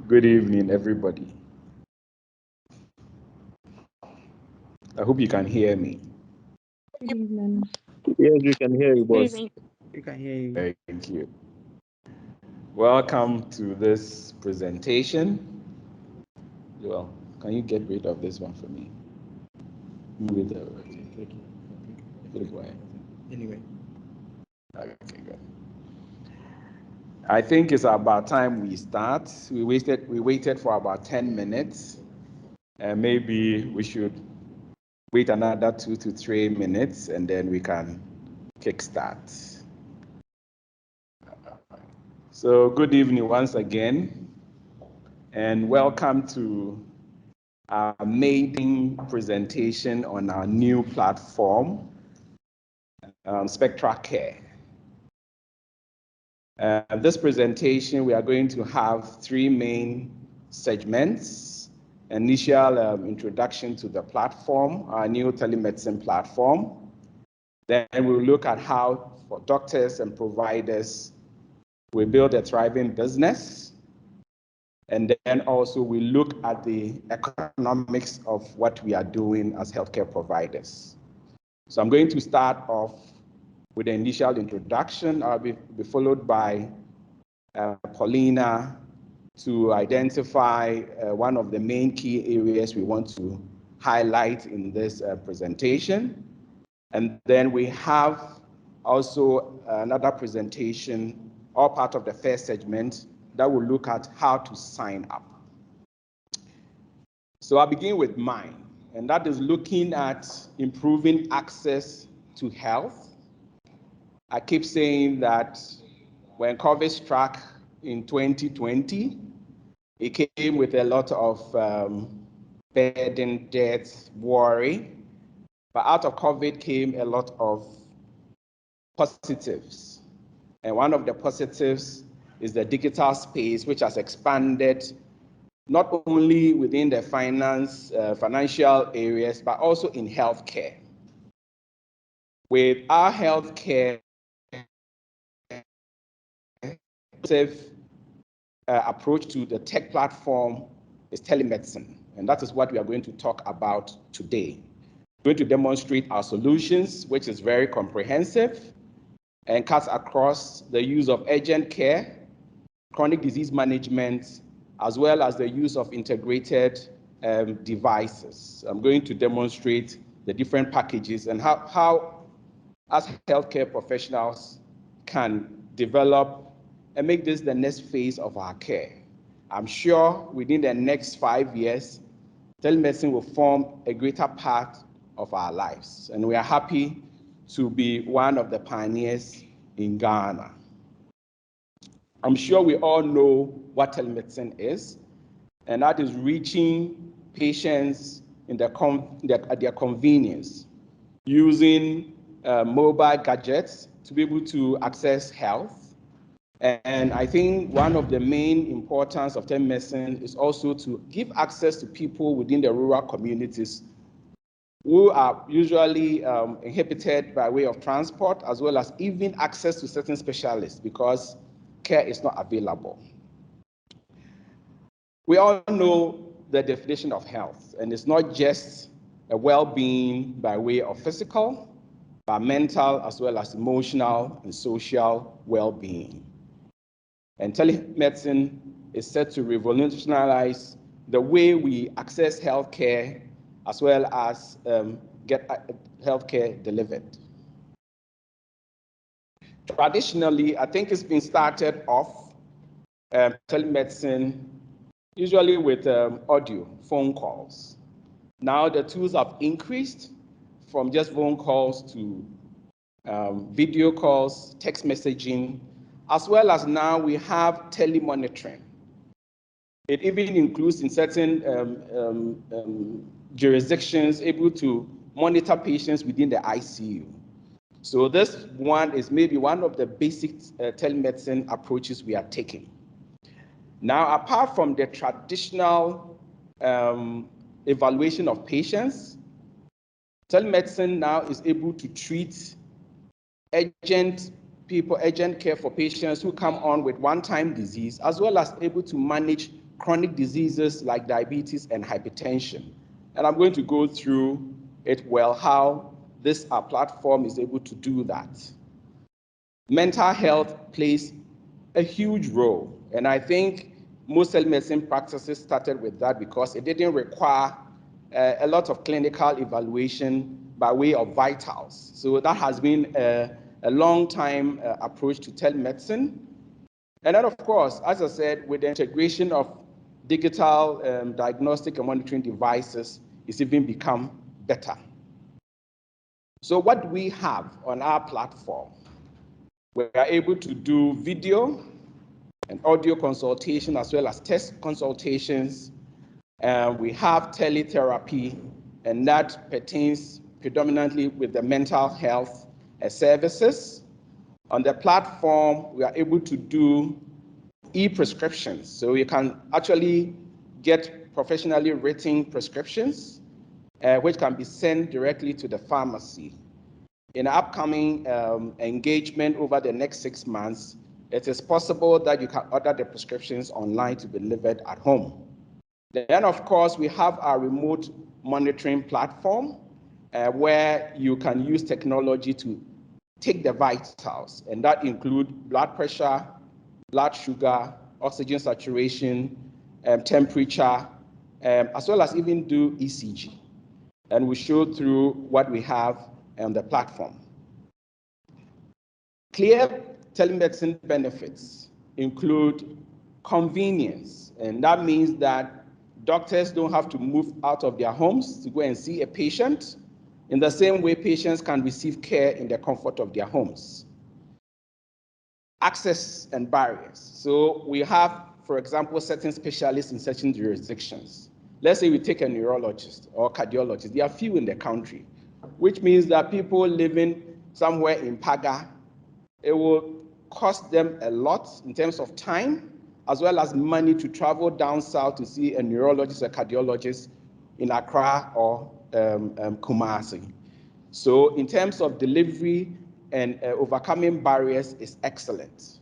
Good evening, everybody. I hope you can hear me. Good evening. Yes, we can hear you, Good boss. evening. We can hear you. Thank you. Welcome to this presentation. Well, can you get rid of this one for me? Move it over. Thank you. Put it quiet. Anyway. Okay, good. I think it's about time we start. We waited for about 10 minutes. And maybe we should wait another 2 to 3 minutes and then we can kickstart. So good evening once again, and welcome to our maiden presentation on our new platform, SpectraCare. This presentation, we are going to have 3 main segments. Initial introduction to the platform, our new telemedicine platform. Then we'll look at how, for doctors and providers, we build a thriving business. And then also we look at the economics of what we are doing as healthcare providers. So I'm going to start off with the initial introduction. I'll be followed by Paulina to identify one of the main key areas we want to highlight in this presentation. And then we have also another presentation, all part of the first segment, that will look at how to sign up. So I'll begin with mine, and that is looking at improving access to health. I keep saying that when COVID struck in 2020, it came with a lot of burden, death, worry. But out of COVID came a lot of positives. And one of the positives is the digital space, which has expanded not only within the financial areas, but also in healthcare. With our healthcare approach to the tech platform is telemedicine, and that is what we are going to talk about today. We're going to demonstrate our solutions, which is very comprehensive and cuts across the use of urgent care, chronic disease management, as well as the use of integrated devices. I'm going to demonstrate the different packages and how as healthcare professionals can develop and make this the next phase of our care. I'm sure within the next 5 years, telemedicine will form a greater part of our lives, and we are happy to be one of the pioneers in Ghana. I'm sure we all know what telemedicine is, and that is reaching patients at their convenience, using mobile gadgets to be able to access health. And I think one of the main importance of telemedicine is also to give access to people within the rural communities who are usually inhibited by way of transport, as well as even access to certain specialists because care is not available. We all know the definition of health, and it's not just a well-being by way of physical, but mental as well as emotional and social well-being. And telemedicine is set to revolutionize the way we access healthcare as well as get healthcare delivered. Traditionally, I think it's been started off telemedicine usually with audio, phone calls. Now the tools have increased from just phone calls to video calls, text messaging, as well as now we have telemonitoring. It even includes in certain jurisdictions able to monitor patients within the ICU. So this one is maybe one of the basic telemedicine approaches we are taking. Now, apart from the traditional evaluation of patients, telemedicine now is able to treat urgent care for patients who come on with one-time disease, as well as able to manage chronic diseases like diabetes and hypertension. And I'm going to go through it well, how this our platform is able to do that. Mental health plays a huge role, and I think most telemedicine practices started with that because it didn't require a lot of clinical evaluation by way of vitals. So that has been a long time approach to telemedicine. And then, of course, as I said, with the integration of digital diagnostic and monitoring devices, it's even become better. So what do we have on our platform? We are able to do video and audio consultation as well as test consultations. We have teletherapy, and that pertains predominantly with the mental health services. On the platform, we are able to do e-prescriptions. So you can actually get professionally written prescriptions, which can be sent directly to the pharmacy. In upcoming engagement over the next 6 months, it is possible that you can order the prescriptions online to be delivered at home. Then, of course, we have our remote monitoring platform where you can use technology to take the vitals, and that include blood pressure, blood sugar, oxygen saturation, temperature, as well as even do ECG. And we show through what we have on the platform. Clear telemedicine benefits include convenience, and that means that doctors don't have to move out of their homes to go and see a patient. In the same way, patients can receive care in the comfort of their homes. Access and barriers. So we have, for example, certain specialists in certain jurisdictions. Let's say we take a neurologist or cardiologist. There are few in the country, which means that people living somewhere in Paga, it will cost them a lot in terms of time, as well as money to travel down south to see a neurologist or cardiologist in Accra or Kumasi. So in terms of delivery and overcoming barriers is excellent.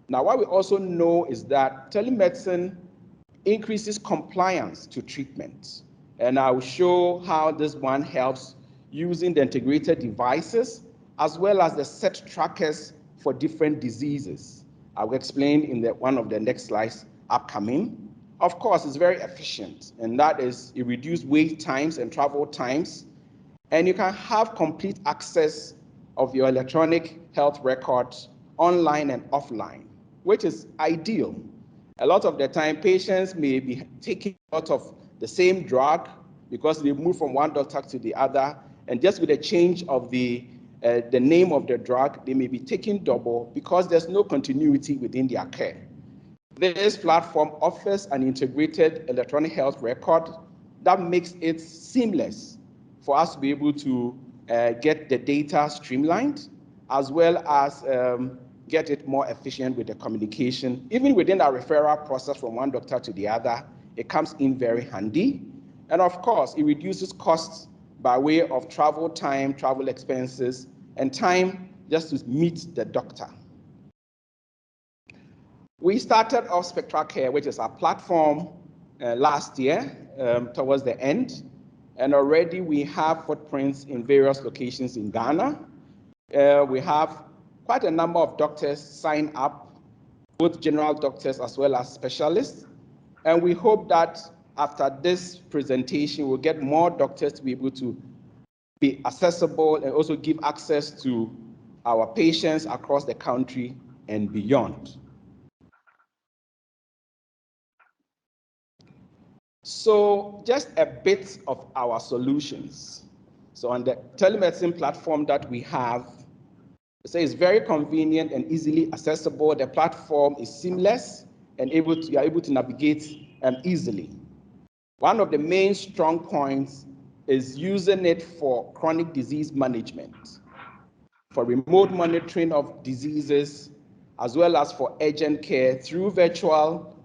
Now, what we also know is that telemedicine increases compliance to treatment. And I will show how this one helps using the integrated devices as well as the set trackers for different diseases. I will explain in one of the next slides upcoming. Of course, it's very efficient, and that is it reduces wait times and travel times, and you can have complete access of your electronic health records online and offline, which is ideal. A lot of the time, patients may be taking a lot of the same drug because they move from one doctor to the other, and just with a change of the name of the drug, they may be taking double because there's no continuity within their care. This platform offers an integrated electronic health record that makes it seamless for us to be able to get the data streamlined, as well as get it more efficient with the communication. Even within our referral process from one doctor to the other, it comes in very handy. And of course, it reduces costs by way of travel time, travel expenses, and time just to meet the doctor. We started off SpectraCare, which is our platform, last year towards the end, and already we have footprints in various locations in Ghana. We have quite a number of doctors sign up, both general doctors as well as specialists, and we hope that after this presentation, we'll get more doctors to be able to be accessible and also give access to our patients across the country and beyond. So just a bit of our solutions. So on the telemedicine platform that we have, it's very convenient and easily accessible. The platform is seamless and you are able to navigate easily. One of the main strong points is using it for chronic disease management, for remote monitoring of diseases, as well as for urgent care through virtual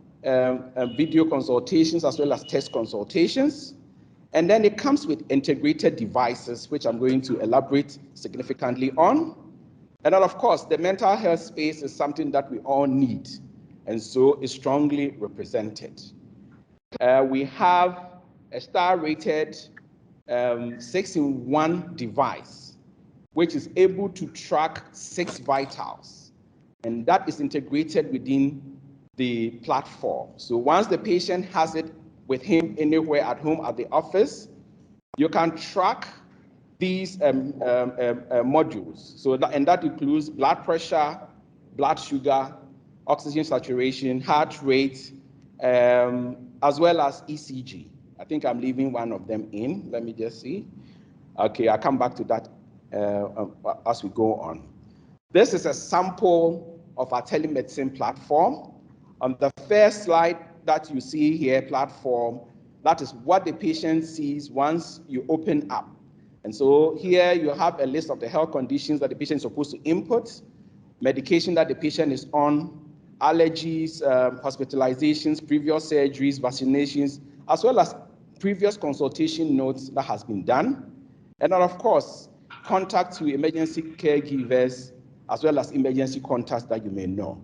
video consultations as well as test consultations. And then it comes with integrated devices, which I'm going to elaborate significantly on. And then, of course, the mental health space is something that we all need, and so is strongly represented. We have a star-rated 6-in-1 device, which is able to track 6 vitals, and that is integrated within the platform. So once the patient has it with him anywhere at home, at the office, you can track these modules. So that includes blood pressure, blood sugar, oxygen saturation, heart rate, as well as ECG. I think I'm leaving one of them in. Let me just see. Okay, I'll come back to that as we go on. This is a sample of our telemedicine platform. On the first slide that you see here, platform, that is what the patient sees once you open up. And so here you have a list of the health conditions that the patient is supposed to input, medication that the patient is on, allergies, hospitalizations, previous surgeries, vaccinations, as well as previous consultation notes that has been done. And then, of course, contact to emergency caregivers, as well as emergency contacts that you may know.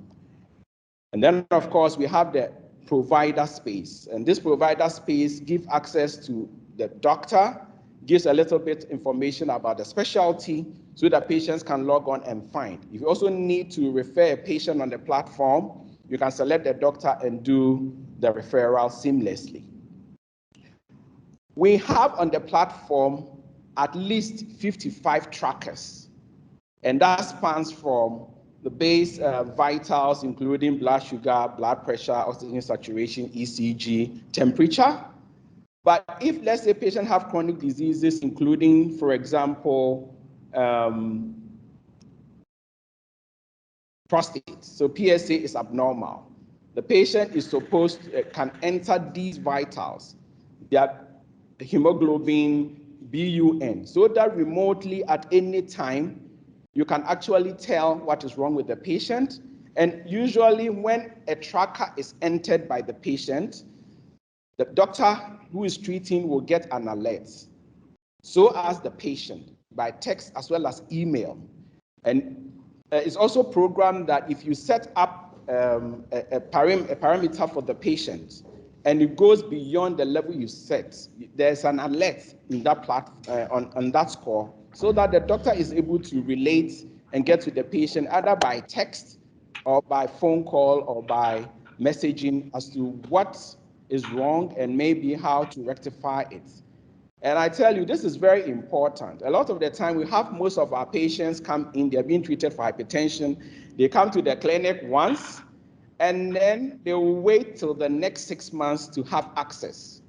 And then, of course, we have the provider space. And this provider space gives access to the doctor, gives a little bit information about the specialty so that patients can log on and find. If you also need to refer a patient on the platform, you can select the doctor and do the referral seamlessly. We have on the platform at least 55 trackers, and that spans from the base vitals, including blood sugar, blood pressure, oxygen saturation, ECG, temperature. But if, let's say, patient have chronic diseases, including, for example, prostate, so PSA is abnormal, the patient is supposed to, can enter these vitals, their hemoglobin, BUN, so that remotely at any time, you can actually tell what is wrong with the patient. And usually when a tracker is entered by the patient, the doctor who is treating will get an alert, so as the patient, by text as well as email. And it's also programmed that if you set up a parameter for the patient and it goes beyond the level you set, there's an alert in that on that score, so that the doctor is able to relate and get to the patient either by text or by phone call or by messaging as to what is wrong and maybe how to rectify it. And I tell you, this is very important. A lot of the time, we have most of our patients come in, they're being treated for hypertension. They come to the clinic once, and then they will wait till the next 6 months to have access.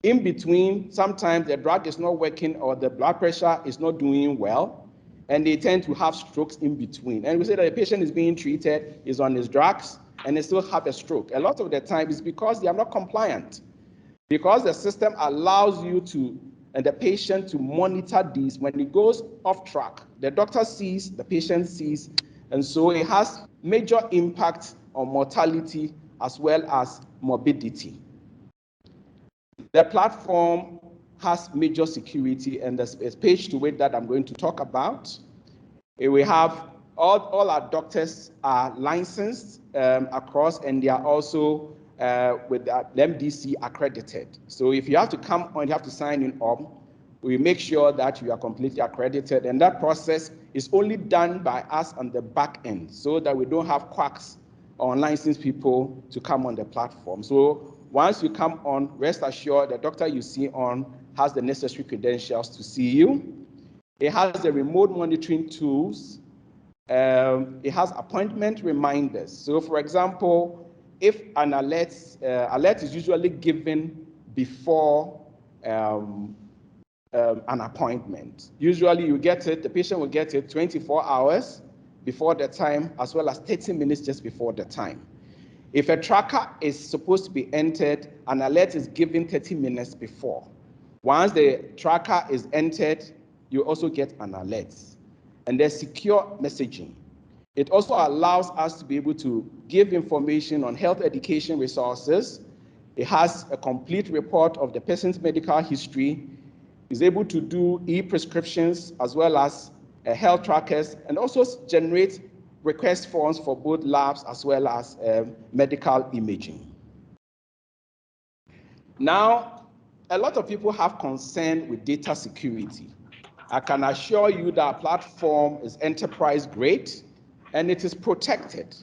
In between, sometimes the drug is not working or the blood pressure is not doing well, and they tend to have strokes in between. And we say that the patient is being treated, is on his drugs, and they still have a stroke. A lot of the time is because they are not compliant, because the system allows you to, and the patient to monitor these. When it goes off track, the doctor sees, the patient sees, and so it has major impact on mortality as well as morbidity. The platform has major security, and there's a page to it that I'm going to talk about. We have all our doctors are licensed across, and they are also with the MDC accredited. So if you have to come on, you have to sign in up. We make sure that you are completely accredited, and that process is only done by us on the back end, so that we don't have quacks or unlicensed people to come on the platform. So once you come on, rest assured the doctor you see on has the necessary credentials to see you. It has the remote monitoring tools. It has appointment reminders. So for example, if an alert is usually given before an appointment. Usually you get it, the patient will get it 24 hours before the time, as well as 30 minutes just before the time. If a tracker is supposed to be entered, an alert is given 30 minutes before. Once the tracker is entered, you also get an alert. And there's secure messaging. It also allows us to be able to give information on health education resources. It has a complete report of the patient's medical history, is able to do e-prescriptions as well as health trackers, and also generate request forms for both labs as well as medical imaging. Now, a lot of people have concern with data security. I can assure you that our platform is enterprise grade and it is protected.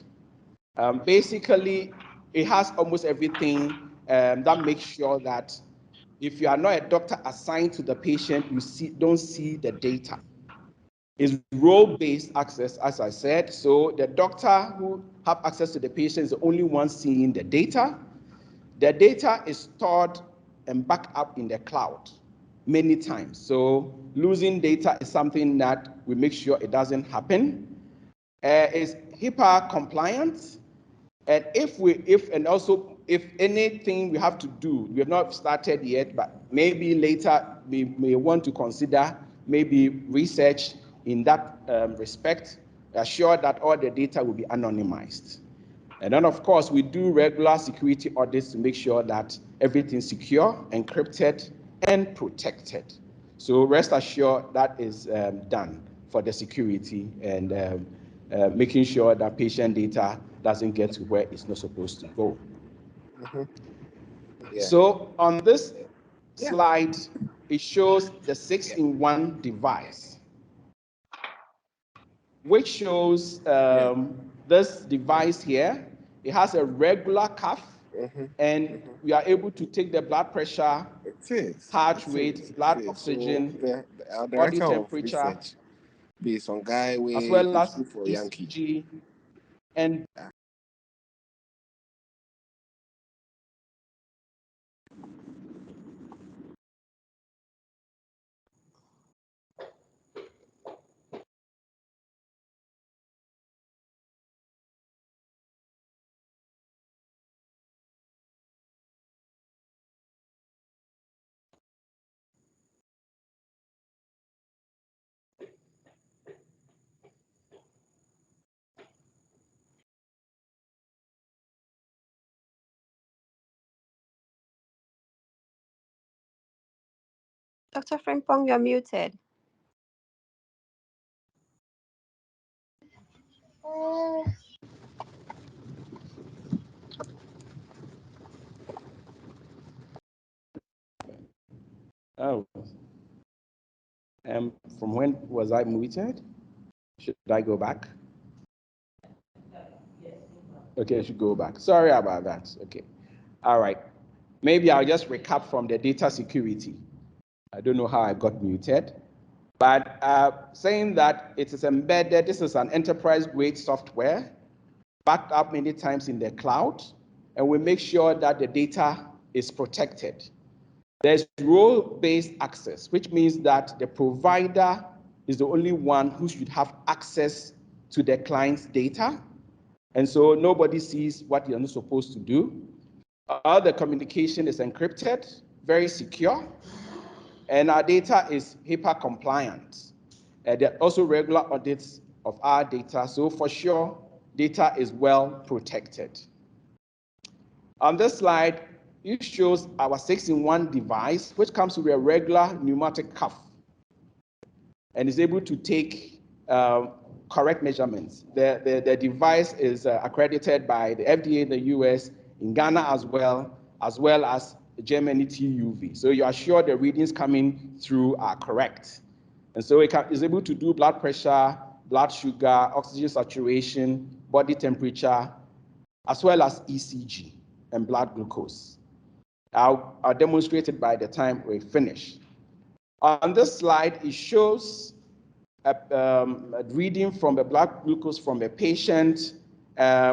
Basically, it has almost everything that makes sure that if you are not a doctor assigned to the patient, you don't see the data. It's role-based access, as I said. So the doctor who have access to the patient is the only one seeing the data. The data is stored and backed up in the cloud many times. So losing data is something that we make sure it doesn't happen. It's HIPAA compliant. And if anything we have to do, we have not started yet, but maybe later we may want to consider maybe research in that respect, assure that all the data will be anonymized. And then, of course, we do regular security audits to make sure that everything's secure, encrypted, and protected. So rest assured that is done for the security and making sure that patient data doesn't get to where it's not supposed to go. Yeah. So on this slide, it shows the 6-in-1 device, which shows this device here. It has a regular cuff, and we are able to take the blood pressure, heart rate, blood oxygen, So the body director of temperature, research based on guy as well as for Yankee. ECG, and Dr. Frimpong, you're muted. oh, from when was I muted? Should I go back? Okay, I should go back. Sorry about that. Okay. All right. Maybe I'll just recap from the data security. I don't know how I got muted, but saying that it is embedded, this is an enterprise-grade software, backed up many times in the cloud, and we make sure that the data is protected. There's role-based access, which means that the provider is the only one who should have access to the client's data. And so nobody sees what you're not supposed to do. All the communication is encrypted, very secure, and our data is HIPAA compliant. There are also regular audits of our data, so for sure, data is well protected. On this slide, it shows our 6-in-1 device, which comes with a regular pneumatic cuff and is able to take correct measurements. The device is accredited by the FDA in the US, in Ghana as well as Germany TUV. So you are sure the readings coming through are correct. And so it is able to do blood pressure, blood sugar, oxygen saturation, body temperature, as well as ECG and blood glucose. I'll demonstrate it by the time we finish. On this slide, it shows a reading from the blood glucose from a patient,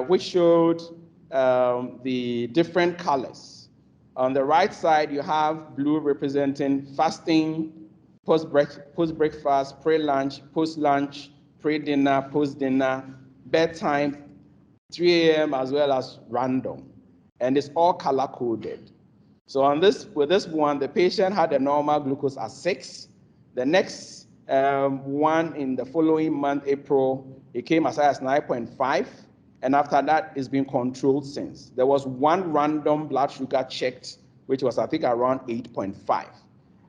which showed the different colors. On the right side, you have blue representing fasting, post-breakfast, pre-lunch, post-lunch, pre-dinner, post-dinner, bedtime, 3 a.m. as well as random. And it's all color-coded. So with this one, the patient had a normal glucose at 6. The next one in the following month, April, it came as high as 9.5. And after that, it's been controlled since. There was one random blood sugar checked, which was, I think, around 8.5.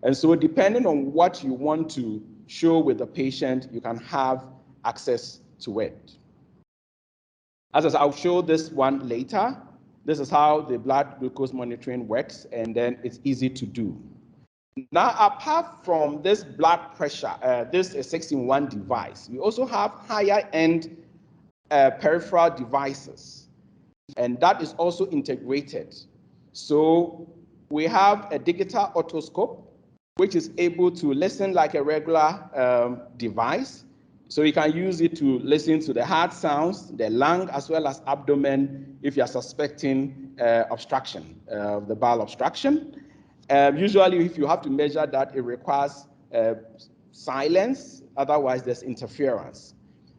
And so depending on what you want to show with the patient, you can have access to it. As I said, I'll show this one later. This is how the blood glucose monitoring works, and then it's easy to do. Now, apart from this blood pressure, this is 6-in-1 device, we also have higher-end peripheral devices, and that is also integrated. So we have a digital otoscope, which is able to listen like a regular device. So you can use it to listen to the heart sounds, the lung, as well as abdomen if you are suspecting obstruction, the bowel obstruction. Usually, if you have to measure that, it requires silence, otherwise there's interference.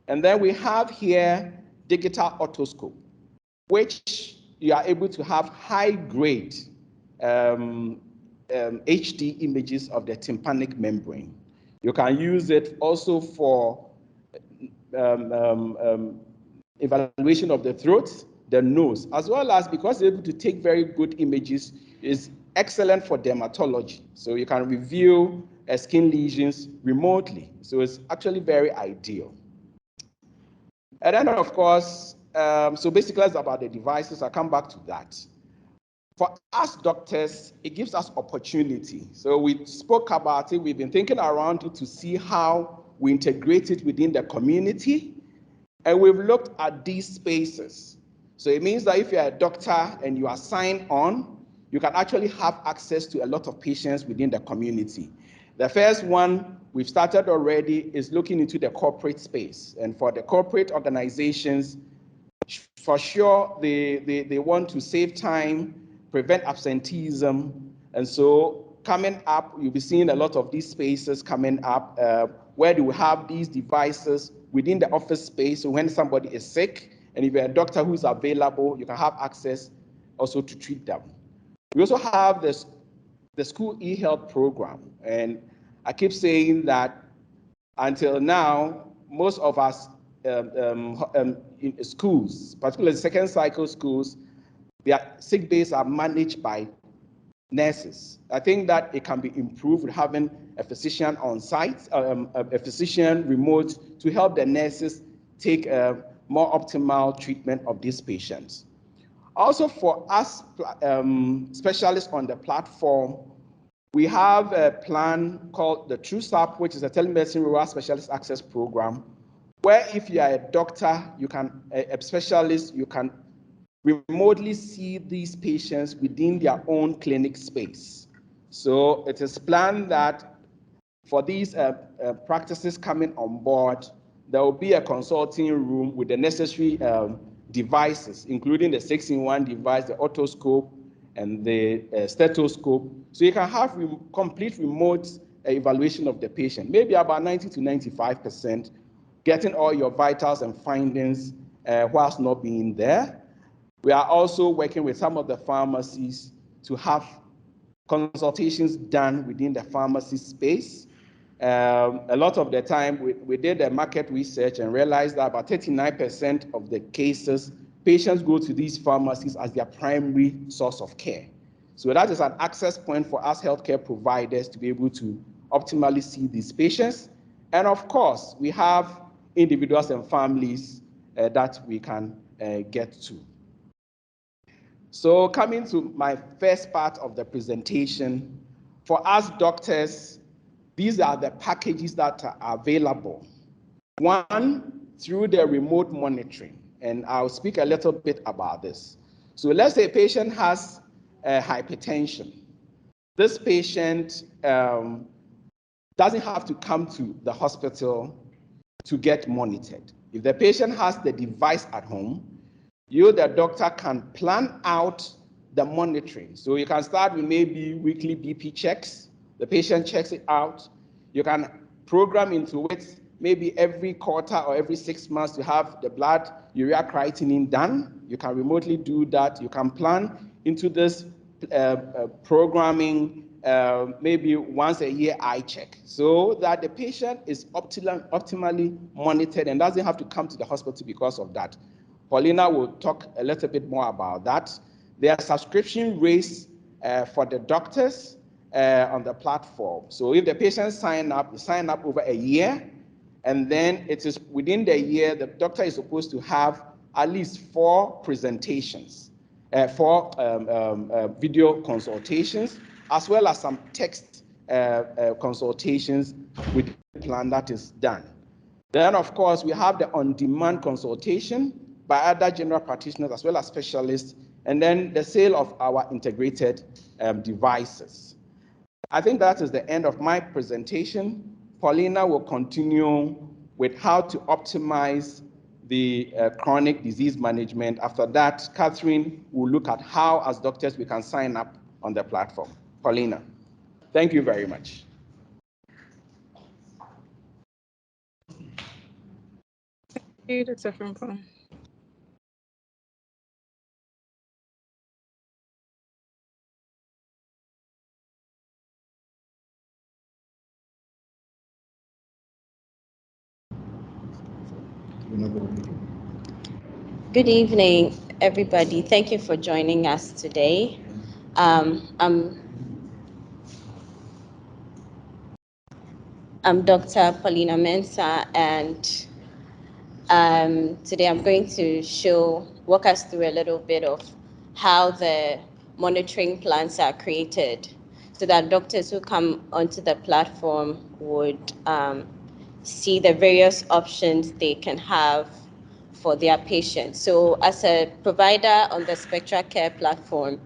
And then we have here digital otoscope, which you are able to have high-grade HD images of the tympanic membrane. You can use it also for evaluation of the throat, the nose, as well as, because it's able to take very good images, is excellent for dermatology. So you can review skin lesions remotely. So it's actually very ideal. And then, of course, so basically it's about the devices. I'll come back to that. For us doctors, it gives us opportunity. So we spoke about it. We've been thinking around it to see how we integrate it within the community. And we've looked at these spaces. So it means that if you're a doctor and you are signed on, you can actually have access to a lot of patients within the community. The first one we've started already is looking into the corporate space. And for the corporate organizations, for sure, they want to save time, prevent absenteeism. And so coming up, you'll be seeing a lot of these spaces coming up where they will have these devices within the office space. So when somebody is sick, and if you're a doctor who's available, you can have access also to treat them. We also have the school e-health program. And I keep saying that until now, most of us in schools, particularly second cycle schools, their sick days are managed by nurses. I think that it can be improved with having a physician on site, a physician remote, to help the nurses take a more optimal treatment of these patients. Also, for us specialists on the platform, we have a plan called the TrueSAP, which is a telemedicine rural specialist access program, where if you are a doctor, you can, a specialist, you can remotely see these patients within their own clinic space. So it is planned that for these practices coming on board, there will be a consulting room with the necessary devices, including the 6-in-1 device, the otoscope, and the stethoscope. So you can have complete remote evaluation of the patient, maybe about 90 to 95%, getting all your vitals and findings whilst not being there. We are also working with some of the pharmacies to have consultations done within the pharmacy space. A lot of the time, we did a market research and realized that about 39% of the cases, patients go to these pharmacies as their primary source of care. So that is an access point for us healthcare providers to be able to optimally see these patients. And of course, we have individuals and families that we can get to. So coming to my first part of the presentation, for us doctors, these are the packages that are available. One, through the remote monitoring, and I'll speak a little bit about this. So let's say a patient has hypertension. This patient doesn't have to come to the hospital to get monitored. If the patient has the device at home, you, the doctor, can plan out the monitoring. So you can start with maybe weekly BP checks. The patient checks it out. You can program into it maybe every quarter or every 6 months to have the blood urea creatinine done. You can remotely do that. You can plan into this programming maybe once a year eye check, so that the patient is optimally monitored and doesn't have to come to the hospital because of that. Paulina will talk a little bit more about that. There are subscription rates for the doctors on the platform. So if the patient sign up over a year, and then it is within the year, the doctor is supposed to have at least 4 presentations. for video consultations, as well as some text consultations with the plan that is done. Then, of course, we have the on-demand consultation by other general practitioners as well as specialists, and then the sale of our integrated devices. I think that is the end of my presentation. Paulina will continue with how to optimize the chronic disease management. After that, Catherine will look at how, as doctors, we can sign up on the platform. Paulina, thank you very much. Hey, Dr. Frimpong. Good evening, everybody. Thank you for joining us today. I'm Dr. Paulina Mensah, and today I'm going to walk us through a little bit of how the monitoring plans are created so that doctors who come onto the platform would see the various options they can have for their patients. So as a provider on the SpectraCare platform,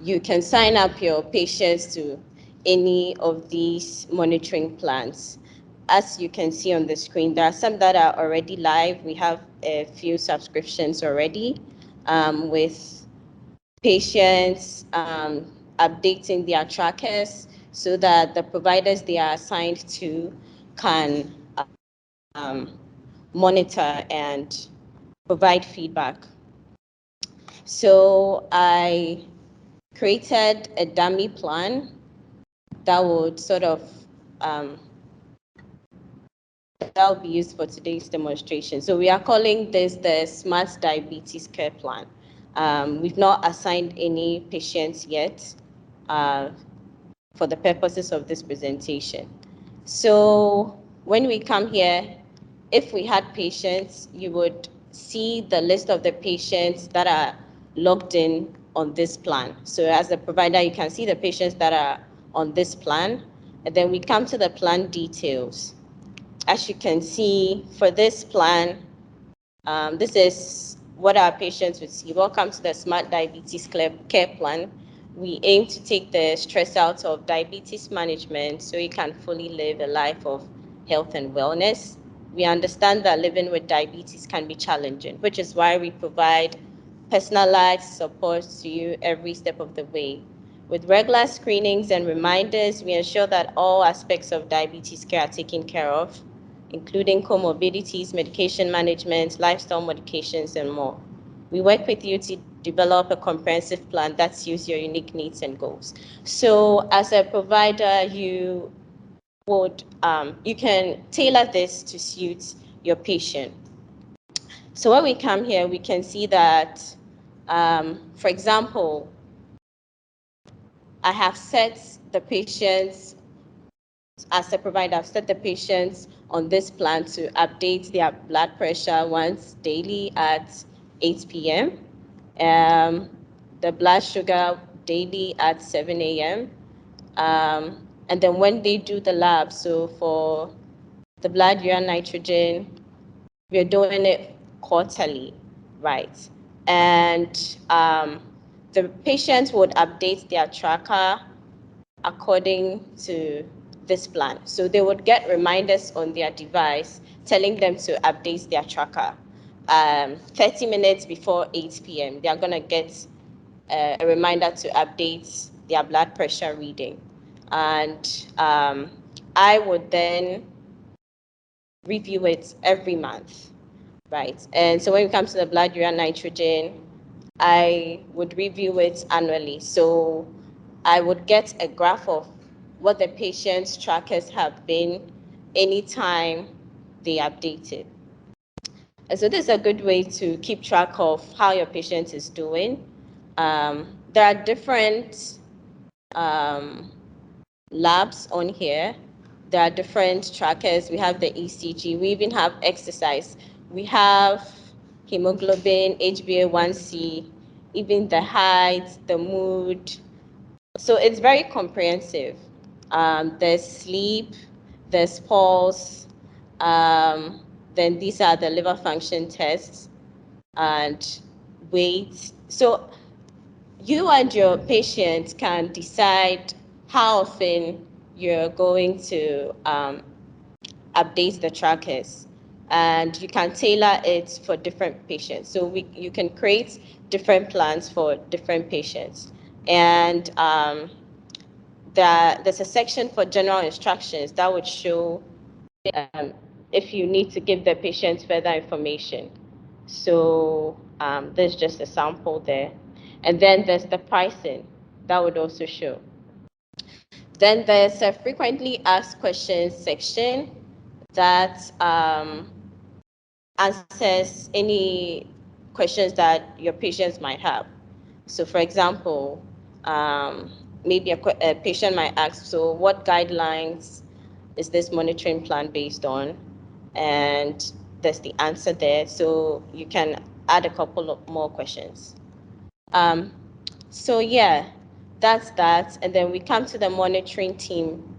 you can sign up your patients to any of these monitoring plans. As you can see on the screen, there are some that are already live. We have a few subscriptions already with patients updating their trackers so that the providers they are assigned to can monitor and provide feedback. So I created a dummy plan that would sort of that will be used for today's demonstration. So we are calling this the Smart Diabetes Care Plan. We've not assigned any patients yet for the purposes of this presentation. So when we come here, if we had patients, you would see the list of the patients that are logged in on this plan. So as a provider, you can see the patients that are on this plan, and then we come to the plan details. As you can see, for this plan, this is what our patients would see. Welcome to the Smart Diabetes Care Plan. We aim to take the stress out of diabetes management so you can fully live a life of health and wellness. We understand that living with diabetes can be challenging, which is why we provide personalized support to you every step of the way. With regular screenings and reminders, we ensure that all aspects of diabetes care are taken care of, including comorbidities, medication management, lifestyle modifications, and more. We work with you to develop a comprehensive plan that suits your unique needs and goals. So as a provider, you can tailor this to suit your patient. So when we come here, we can see that, for example, I have set the patients, as a provider, I've set the patients on this plan to update their blood pressure once daily at 8 p.m. The blood sugar daily at 7 a.m. And then when they do the lab, so for the blood urea nitrogen, we're doing it quarterly, right? And the patients would update their tracker according to this plan. So they would get reminders on their device telling them to update their tracker. 30 minutes before 8 p.m., they're going to get a reminder to update their blood pressure reading. And I would then review it every month, right? And so when it comes to the blood urea nitrogen, I would review it annually. So I would get a graph of what the patient's trackers have been anytime they update it. And so this is a good way to keep track of how your patient is doing. There are different labs on here. There are different trackers. We have the ECG. We even have exercise. We have hemoglobin, HbA1c, even the height, the mood. So it's very comprehensive. There's sleep, there's pulse, then these are the liver function tests and weight. So you and your patient can decide how often you're going to update the trackers, and you can tailor it for different patients. So you can create different plans for different patients. And there's a section for general instructions that would show if you need to give the patient further information. So there's just a sample there. And then there's the pricing that would also show. Then there's a frequently asked questions section that answers any questions that your patients might have. So for example, maybe a patient might ask, so what guidelines is this monitoring plan based on? And there's the answer there. So you can add a couple of more questions. So yeah, that's that. And then we come to the monitoring team.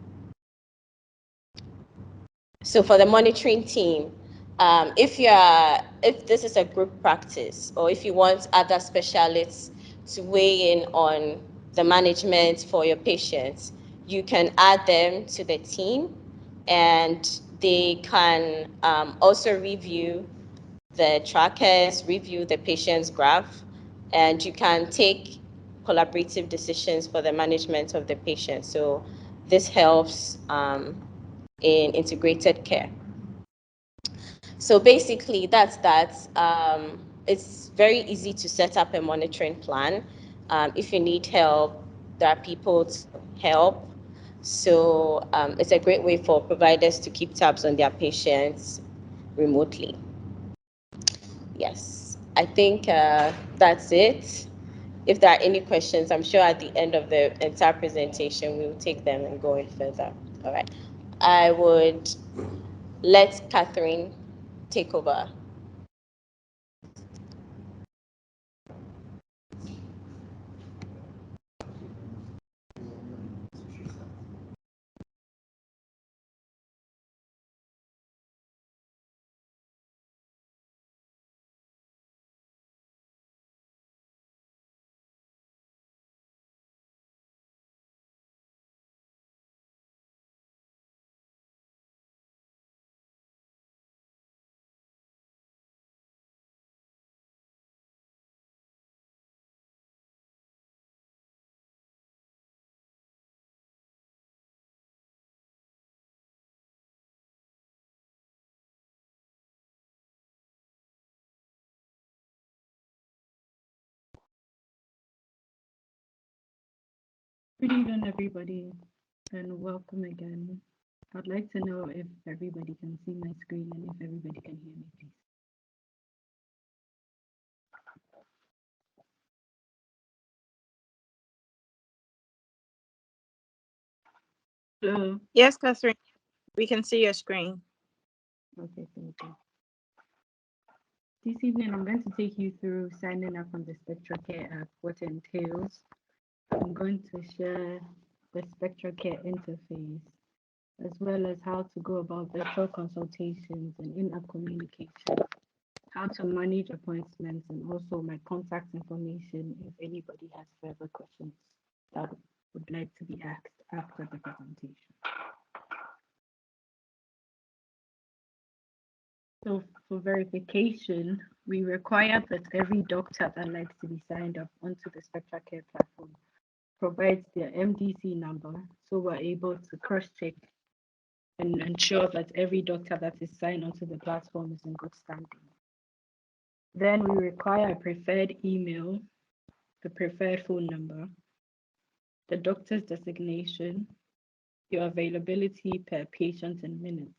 So for the monitoring team, if this is a group practice, or if you want other specialists to weigh in on the management for your patients, you can add them to the team, and they can also review the trackers, review the patient's graph, and you can take collaborative decisions for the management of the patient. So this helps in integrated care. So basically, that's that. It's very easy to set up a monitoring plan. If you need help, there are people to help. So it's a great way for providers to keep tabs on their patients remotely. Yes, I think that's it. If there are any questions, I'm sure at the end of the entire presentation, we will take them and go in further. All right. I would let Catherine take over. Good evening, everybody, and welcome again. I'd like to know if everybody can see my screen and if everybody can hear me, please. Hello. Yes, Catherine, we can see your screen. Okay, thank you. This evening, I'm going to take you through signing up on the SpectraCare app, what it entails. I'm going to share the SpectraCare interface, as well as how to go about virtual consultations and in-app communication, how to manage appointments, and also my contact information if anybody has further questions that would like to be asked after the presentation. So for verification, we require that every doctor that likes to be signed up onto the SpectraCare platform provides their MDC number, so we're able to cross-check and ensure that every doctor that is signed onto the platform is in good standing. Then we require a preferred email, the preferred phone number, the doctor's designation, your availability per patient in minutes.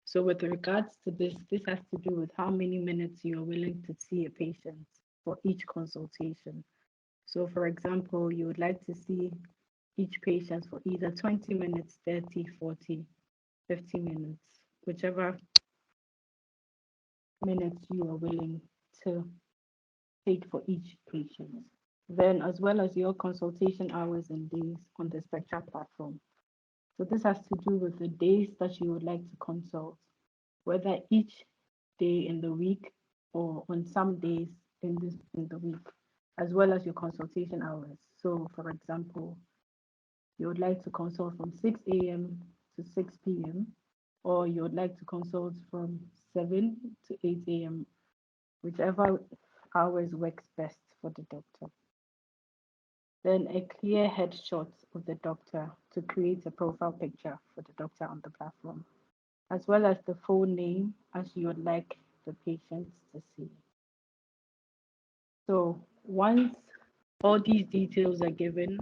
So with regards to this has to do with how many minutes you are willing to see a patient for each consultation. So for example, you would like to see each patient for either 20 minutes, 30, 40, 50 minutes, whichever minutes you are willing to take for each patient. Then, as well as your consultation hours and days on the Spectra platform. So this has to do with the days that you would like to consult, whether each day in the week or on some days in the week, as well as your consultation hours. So, for example, you would like to consult from 6 a.m. to 6 p.m., or you would like to consult from 7 to 8 a.m., whichever hours works best for the doctor. Then a clear headshot of the doctor to create a profile picture for the doctor on the platform, as well as the full name as you would like the patients to see. So once all these details are given,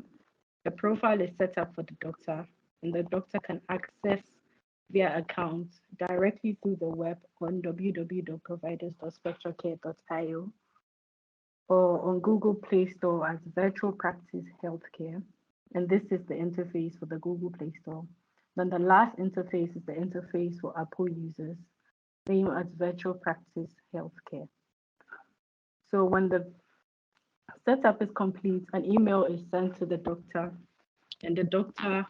the profile is set up for the doctor, and the doctor can access their account directly through the web on www.providers.spectracare.io or on Google Play Store as Virtual Practice Healthcare. And this is the interface for the Google Play Store. Then the last interface is the interface for Apple users, same as Virtual Practice Healthcare. So when the setup is complete, an email is sent to the doctor, and the doctor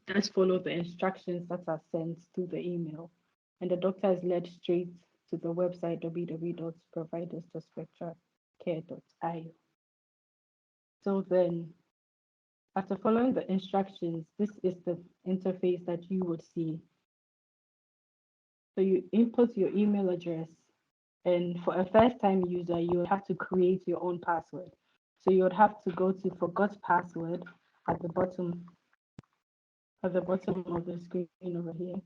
does follow the instructions that are sent to the email. And the doctor is led straight to the website www.providers.spectracare.io. So then, after following the instructions, this is the interface that you would see. So you input your email address, and for a first-time user, you would have to create your own password. So you would have to go to forgot password at the bottom of the screen over here.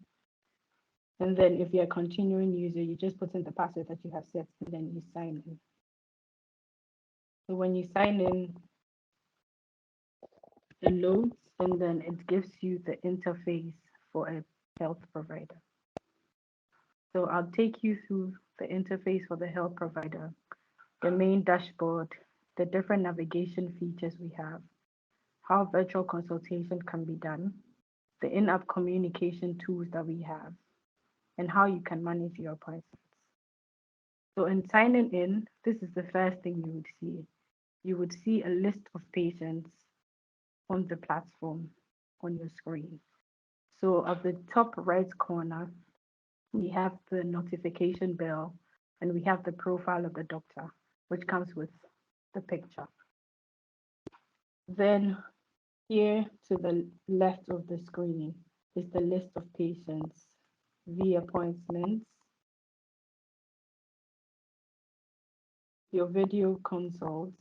And then if you're a continuing user, you just put in the password that you have set and then you sign in. So when you sign in, it loads and then it gives you the interface for a health provider. So I'll take you through the interface for the health provider, the main dashboard, the different navigation features we have, how virtual consultation can be done, the in-app communication tools that we have, and how you can manage your appointments. So in signing in, this is the first thing you would see. You would see a list of patients on the platform on your screen. So at the top right corner, we have the notification bell and we have the profile of the doctor, which comes with the picture. Then here to the left of the screen is the list of patients, the appointments, your video consults,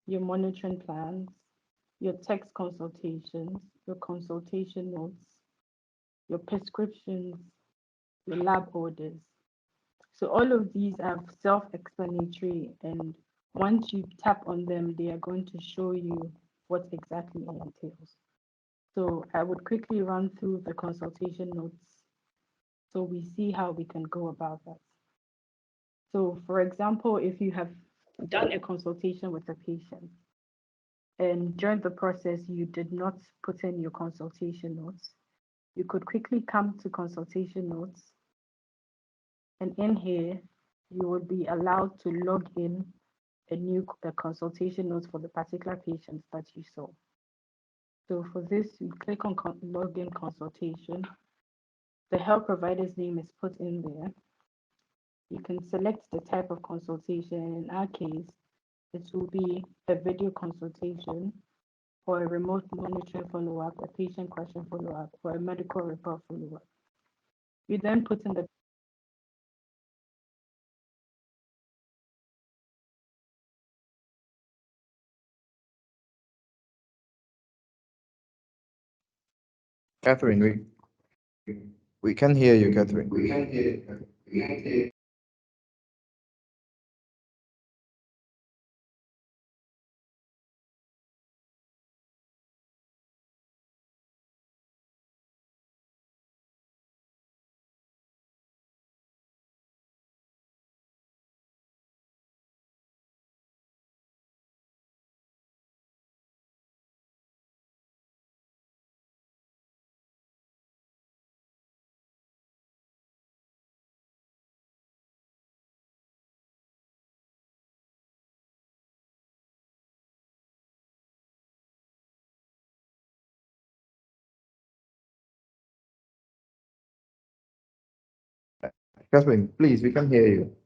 your monitoring plans, your text consultations, your consultation notes, your prescriptions, your lab orders. So all of these are self-explanatory, and once you tap on them, they are going to show you what exactly it entails. So I would quickly run through the consultation notes so we see how we can go about that. So for example, if you have done a consultation with a patient and during the process you did not put in your consultation notes, you could quickly come to consultation notes, and in here you would be allowed to log in a consultation notes for the particular patient that you saw. So for this, you click on login consultation. The health provider's name is put in there. You can select the type of consultation. In our case, it will be a video consultation or a remote monitoring follow-up, a patient question follow-up, or a medical report follow-up. You then put in the Catherine, we can hear you, Catherine. We can hear you. Catherine, please, we can hear you.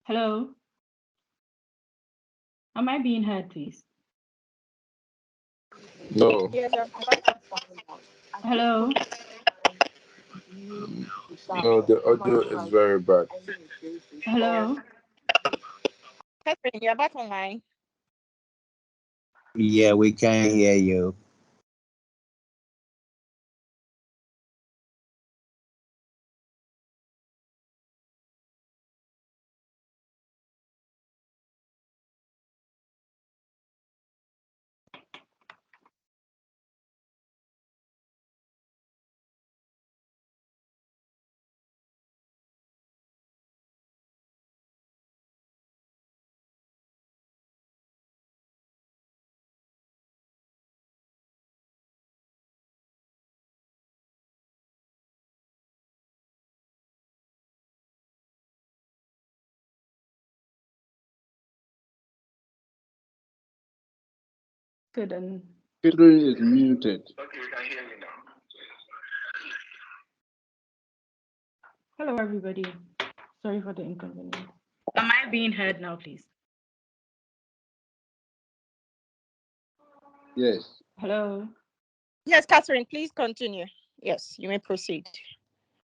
Hello? Am I being heard, please? No. Yes, Hello? No, the audio is very bad. Hello? Catherine, you're back online. Yeah, we can hear you. Good. And Catherine is muted. hello, everybody. Sorry for the inconvenience. Am I being heard now, please? Yes. Hello? Yes, Catherine, please continue. Yes, you may proceed.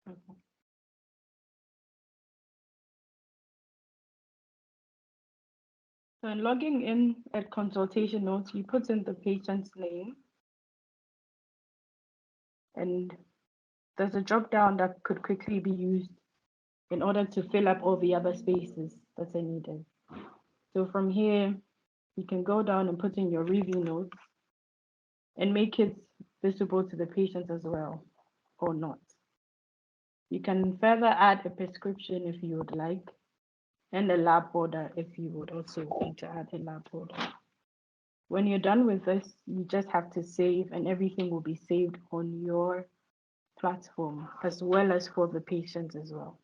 Okay. So in logging in at consultation notes, you put in the patient's name, and there's a drop down that could quickly be used in order to fill up all the other spaces that are needed. So from here, you can go down and put in your review notes and make it visible to the patient as well, or not. You can further add a prescription if you would like, and a lab order if you would also want to add a lab order. When you're done with this, you just have to save, and everything will be saved on your platform as well as for the patient as well.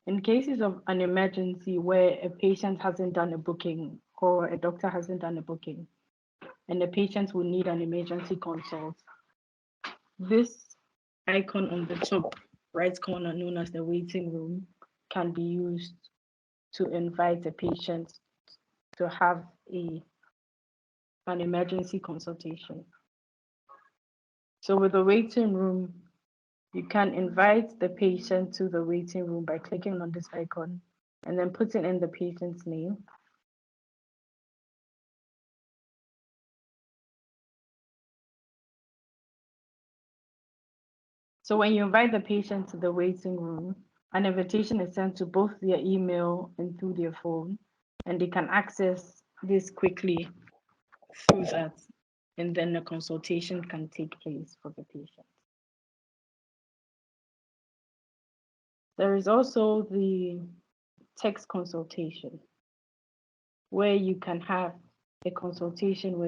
In cases of an emergency where a patient hasn't done a booking or a doctor hasn't done a booking and the patient will need an emergency consult, this icon on the top right corner, known as the waiting room, can be used to invite the patient to have an emergency consultation. So with the waiting room, you can invite the patient to the waiting room by clicking on this icon and then putting in the patient's name. So when you invite the patient to the waiting room, an invitation is sent to both their email and through their phone, and they can access this quickly through that, and then a consultation can take place for the patient. There is also the text consultation, where you can have a consultation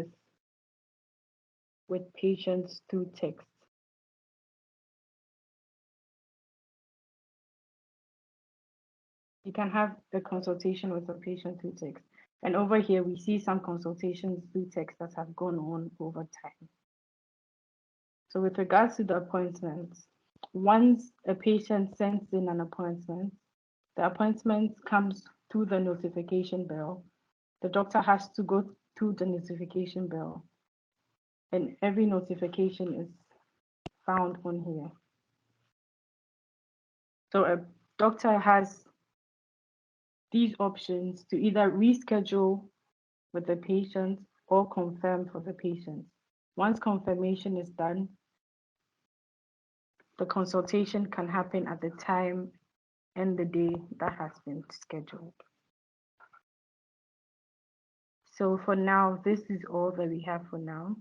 with patients through text. You can have a consultation with a patient through text. And over here, we see some consultations through text that have gone on over time. So with regards to the appointments, once a patient sends in an appointment, the appointment comes through the notification bell. The doctor has to go through the notification bell, and every notification is found on here. So a doctor has these options to either reschedule with the patient or confirm for the patient. Once confirmation is done, the consultation can happen at the time and the day that has been scheduled. So for now, this is all that we have for now.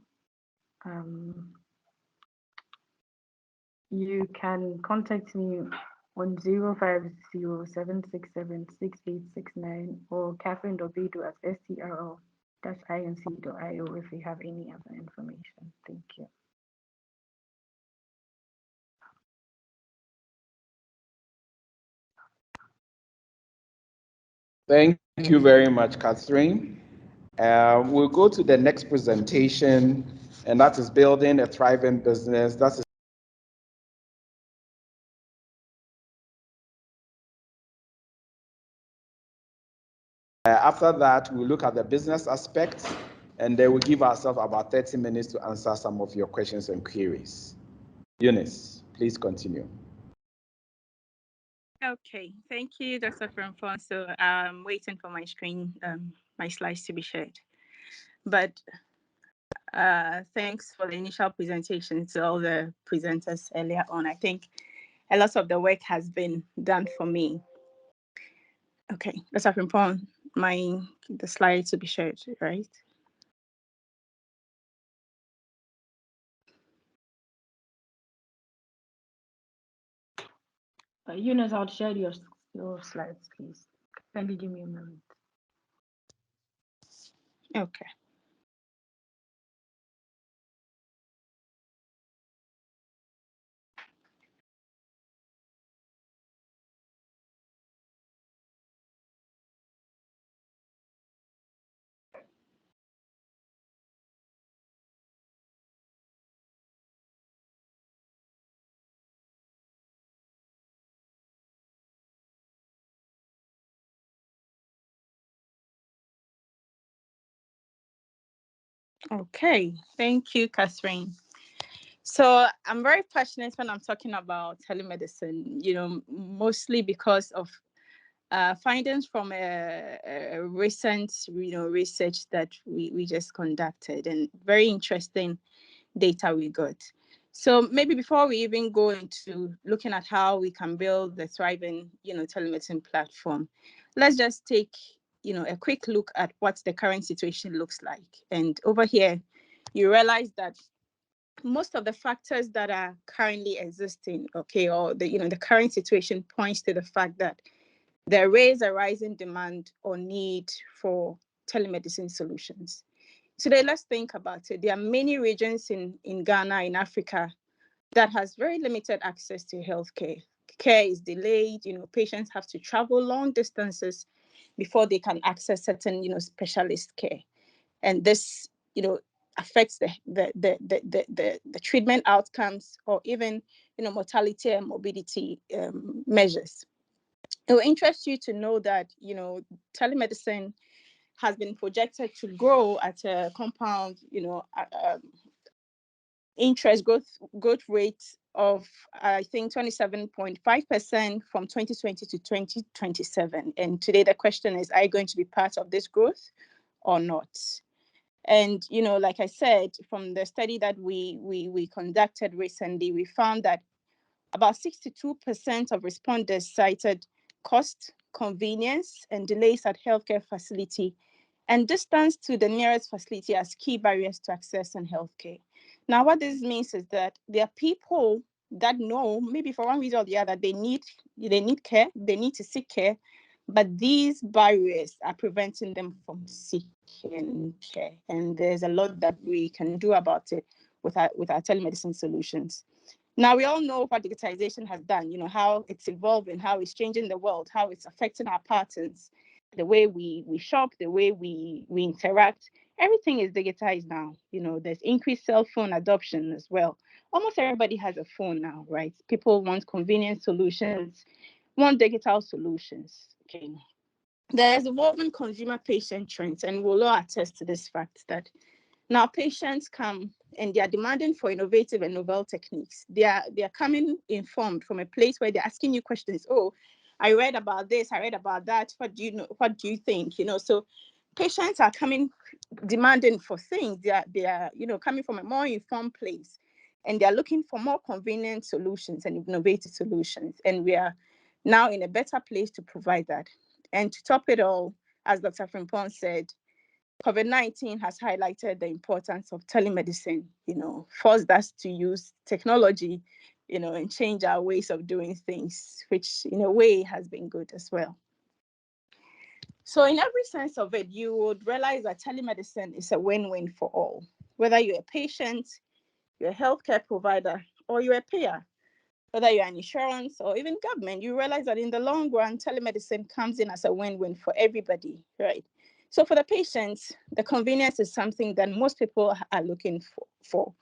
You can contact me on 050-767-6869 or Catherine.Bedu@strl-inc.io if you have any other information. Thank you. Thank you very much, Catherine. We'll go to the next presentation, and that is building a thriving business. That's after that, we'll look at the business aspects, and then we'll give ourselves about 30 minutes to answer some of your questions and queries. Eunice, please continue. Okay, thank you, Dr. Frimpong. So I'm waiting for my screen, my slides to be shared. But thanks for the initial presentation to all the presenters earlier on. I think a lot of the work has been done for me. Okay, Dr. Frimpong, the slides to be shared, right? Eunice, I'll share your slides, please. Kindly give me a moment. Okay. Okay, thank you, Catherine. So I'm very passionate when I'm talking about telemedicine, mostly because of findings from a recent, research that we just conducted, and very interesting data we got. So maybe before we even go into looking at how we can build the thriving, telemedicine platform, let's just take, a quick look at what the current situation looks like. And over here, you realize that most of the factors that are currently existing, okay, or the current situation points to the fact that there is a rising demand or need for telemedicine solutions. Today, let's think about it. There are many regions in Ghana, in Africa, that has very limited access to healthcare. Care is delayed, patients have to travel long distances before they can access certain, specialist care. And this, affects the treatment outcomes, or even, mortality and morbidity measures. It will interest you to know that, telemedicine has been projected to grow at a compound, interest growth rate of, I think, 27.5% from 2020 to 2027. And today the question is, are you going to be part of this growth or not? And, like I said, from the study that we conducted recently, we found that about 62% of respondents cited cost, convenience, and delays at healthcare facility and distance to the nearest facility as key barriers to access and healthcare. Now, what this means is that there are people that know, maybe for one reason or the other, they need care, they need to seek care, but these barriers are preventing them from seeking care. And there's a lot that we can do about it with our telemedicine solutions. Now, we all know what digitization has done, how it's evolving, how it's changing the world, how it's affecting our patterns, the way we shop, the way we interact. Everything is digitized now. There's increased cell phone adoption as well. Almost everybody has a phone now, right? People want convenient solutions, want digital solutions. Okay. There's evolving consumer patient trends, and we'll all attest to this fact that now patients come and they are demanding for innovative and novel techniques. They are coming informed from a place where they're asking you questions. Oh, I read about this, I read about that. What do you know? What do you think? So patients are coming demanding for things. They are coming from a more informed place, and they are looking for more convenient solutions and innovative solutions. And we are now in a better place to provide that. And to top it all, as Dr. Frimpong said, COVID-19 has highlighted the importance of telemedicine, forced us to use technology, and change our ways of doing things, which in a way has been good as well. So in every sense of it, you would realize that telemedicine is a win-win for all, whether you're a patient, you're a healthcare provider, or you're a payer. Whether you're an insurance or even government, you realize that in the long run, telemedicine comes in as a win-win for everybody, right? So for the patients, the convenience is something that most people are looking for.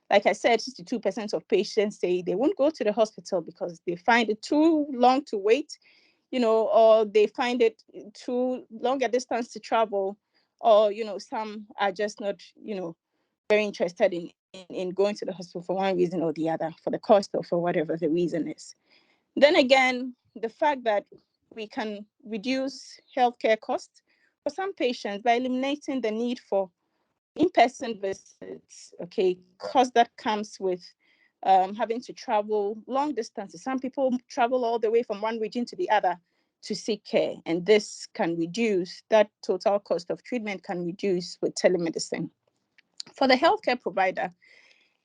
Like I said, 62% of patients say they won't go to the hospital because they find it too long to wait, or they find it too long a distance to travel, or, some are just not, very interested in going to the hospital for one reason or the other, for the cost or for whatever the reason is. Then again, the fact that we can reduce healthcare costs for some patients by eliminating the need for in-person visits, okay, cost that comes with having to travel long distances. Some people travel all the way from one region to the other to seek care, and this can reduce, that total cost of treatment can reduce with telemedicine. For the healthcare provider,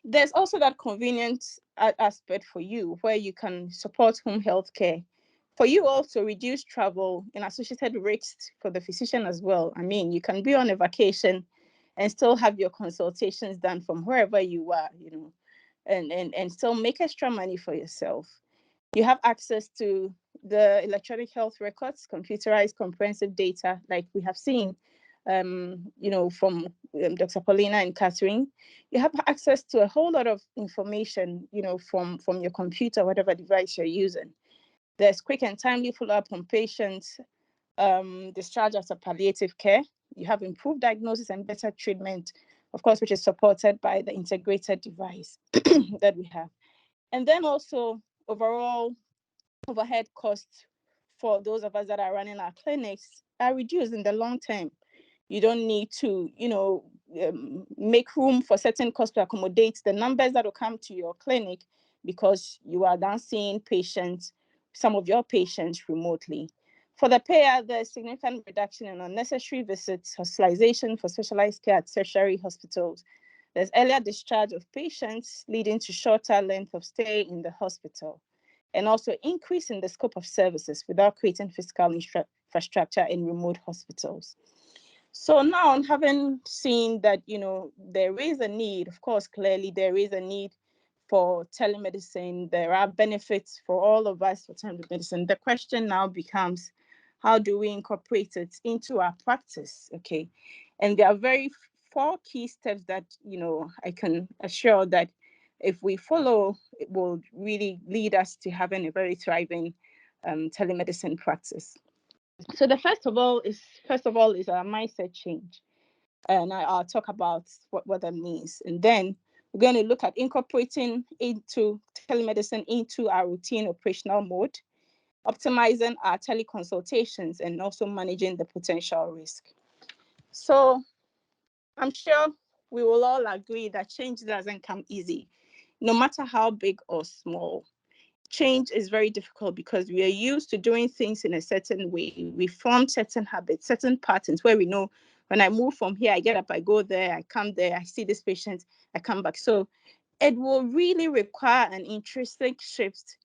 there's also that convenience aspect for you where you can support home healthcare. For you also reduce travel and associated risks for the physician as well. I mean, you can be on a vacation and still have your consultations done from wherever you are, and still make extra money for yourself. You have access to the electronic health records, computerized comprehensive data, like we have seen, from Dr. Paulina and Catherine. You have access to a whole lot of information, from your computer, whatever device you're using. There's quick and timely follow-up on patients discharged after palliative care. You have improved diagnosis and better treatment, of course, which is supported by the integrated device that we have. And then also overall overhead costs for those of us that are running our clinics are reduced in the long term. You don't need to, make room for certain costs to accommodate the numbers that will come to your clinic because you are now seeing patients, some of your patients remotely. For the payer, there's significant reduction in unnecessary visits, hospitalization for specialized care at tertiary hospitals. There's earlier discharge of patients, leading to shorter length of stay in the hospital, and also increase in the scope of services without creating physical infrastructure in remote hospitals. So now, having seen that, there is a need, of course, clearly there is a need for telemedicine. There are benefits for all of us for telemedicine. The question now becomes, how do we incorporate it into our practice? Okay. And there are four key steps that, I can assure that if we follow, it will really lead us to having a very thriving telemedicine practice. So the first of all is our mindset change. And I'll talk about what that means. And then we're going to look at incorporating into telemedicine into our routine operational mode, optimizing our teleconsultations, and also managing the potential risk. So I'm sure we will all agree that change doesn't come easy, no matter how big or small. Change is very difficult because we are used to doing things in a certain way. We form certain habits, certain patterns where we know when I move from here, I get up, I go there, I come there, I see this patient, I come back. So it will really require an intrinsic shift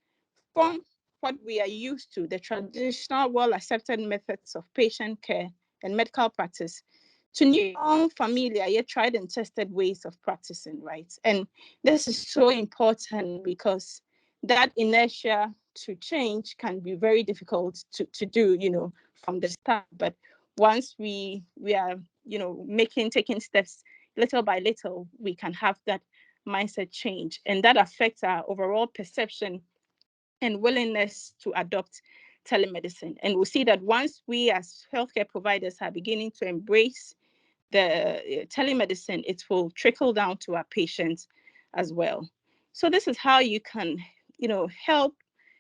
from what we are used to, the traditional, well-accepted methods of patient care and medical practice, to new, unfamiliar, yet tried and tested ways of practicing, right? And this is so important because that inertia to change can be very difficult to do, from the start. But once we are, taking steps little by little, we can have that mindset change. And that affects our overall perception and willingness to adopt telemedicine. And we'll see that once we as healthcare providers are beginning to embrace the telemedicine, it will trickle down to our patients as well. So this is how you can, help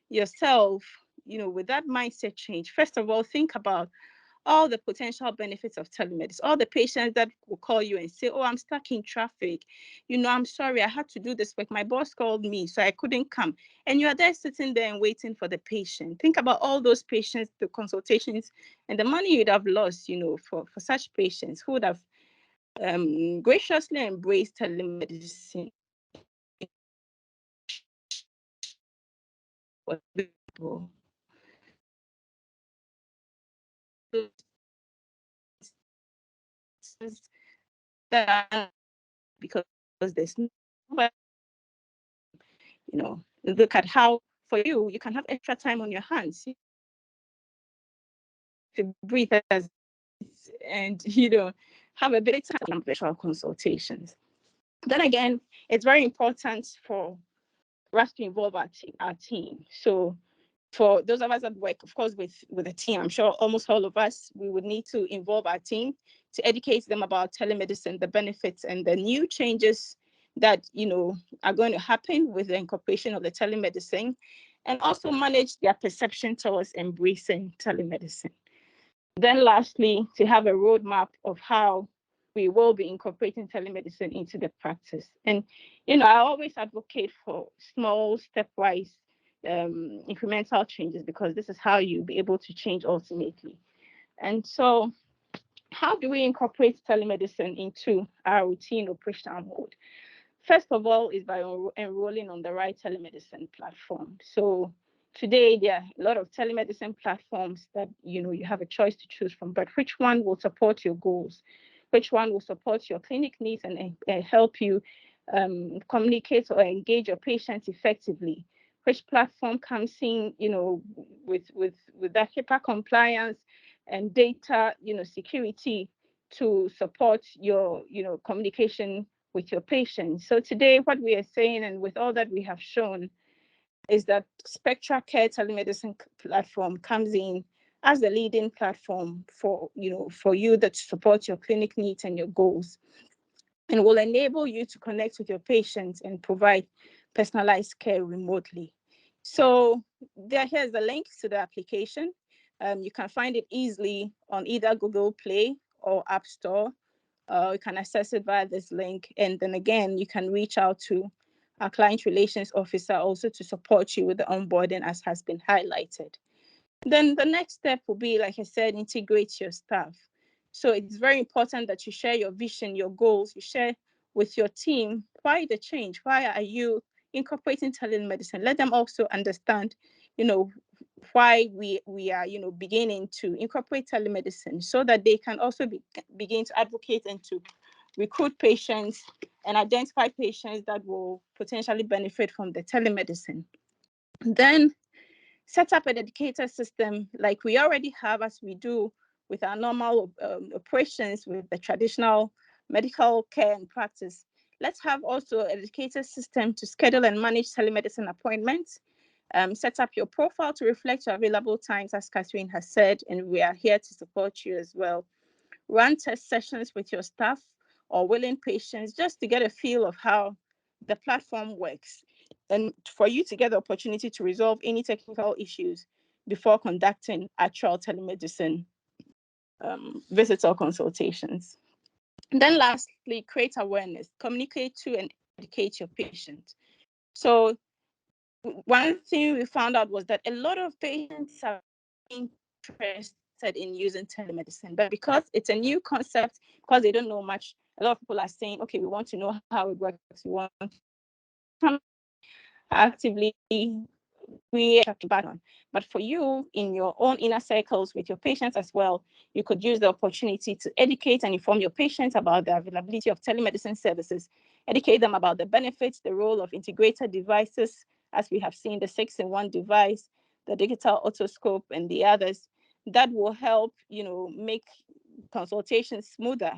yourself, with that mindset change. First of all, think about all the potential benefits of telemedicine, all the patients that will call you and say, oh, I'm stuck in traffic. I'm sorry, I had to do this work. My boss called me, so I couldn't come. And you are there sitting there and waiting for the patient. Think about all those patients, the consultations, and the money you'd have lost, for such patients who would have graciously embraced telemedicine. People. Because there's no, look at how for you can have extra time on your hands to breathe and have a bit of time on virtual consultations. Then again, it's very important for us to involve our team. So for those of us that work, of course, with a team, I'm sure almost all of us, we would need to involve our team to educate them about telemedicine, the benefits and the new changes that, are going to happen with the incorporation of the telemedicine, and also manage their perception towards embracing telemedicine. Then lastly, to have a roadmap of how we will be incorporating telemedicine into the practice. And, I always advocate for small, stepwise, incremental changes, because this is how you'll be able to change ultimately. And so how do we incorporate telemedicine into our routine operational mode? First of all is by enrolling on the right telemedicine platform. So today, there are a lot of telemedicine platforms that, you have a choice to choose from, but which one will support your goals? Which one will support your clinic needs and help you communicate or engage your patients effectively? Which platform comes in, with that HIPAA compliance and data, security to support your, communication with your patients. So today, what we are saying, and with all that we have shown, is that SpectraCare Telemedicine platform comes in as the leading platform for you that support your clinic needs and your goals, and will enable you to connect with your patients and provide personalized care remotely. So here's the link to the application. You can find it easily on either Google Play or App Store. You can access it via this link. And then again, you can reach out to our client relations officer also to support you with the onboarding, as has been highlighted. Then the next step will be, like I said, integrate your staff. So it's very important that you share your vision, your goals, you share with your team why the change, why are you incorporating telemedicine. Let them also understand, why we are, beginning to incorporate telemedicine, so that they can also begin to advocate and to recruit patients and identify patients that will potentially benefit from the telemedicine. Then set up a dedicated system like we already have, as we do with our normal operations with the traditional medical care and practice. Let's have also a dedicated system to schedule and manage telemedicine appointments. Set up your profile to reflect your available times, as Catherine has said, and we are here to support you as well. Run test sessions with your staff or willing patients just to get a feel of how the platform works, and for you to get the opportunity to resolve any technical issues before conducting actual telemedicine visits or consultations. And then lastly, create awareness, communicate to and educate your patient. So one thing we found out was that a lot of patients are interested in using telemedicine, but because it's a new concept, because they don't know much, a lot of people are saying, okay, we want to know how it works, we want to actively but for you in your own inner circles with your patients as well, you could use the opportunity to educate and inform your patients about the availability of telemedicine services, educate them about the benefits, the role of integrated devices, as we have seen, the 6-in-1 device, the digital otoscope, and the others that will help, make consultations smoother.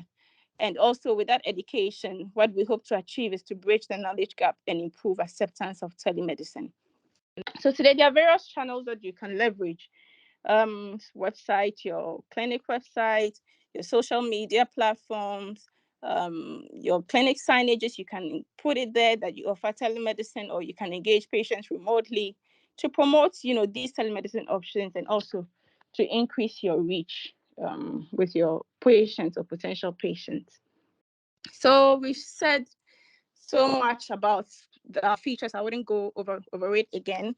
And also with that education, what we hope to achieve is to bridge the knowledge gap and improve acceptance of telemedicine. So today there are various channels that you can leverage. Website, your clinic website, your social media platforms, your clinic signages, you can put it there that you offer telemedicine, or you can engage patients remotely to promote, these telemedicine options, and also to increase your reach with your patients or potential patients. So we've said so much about the features. I wouldn't go over it again.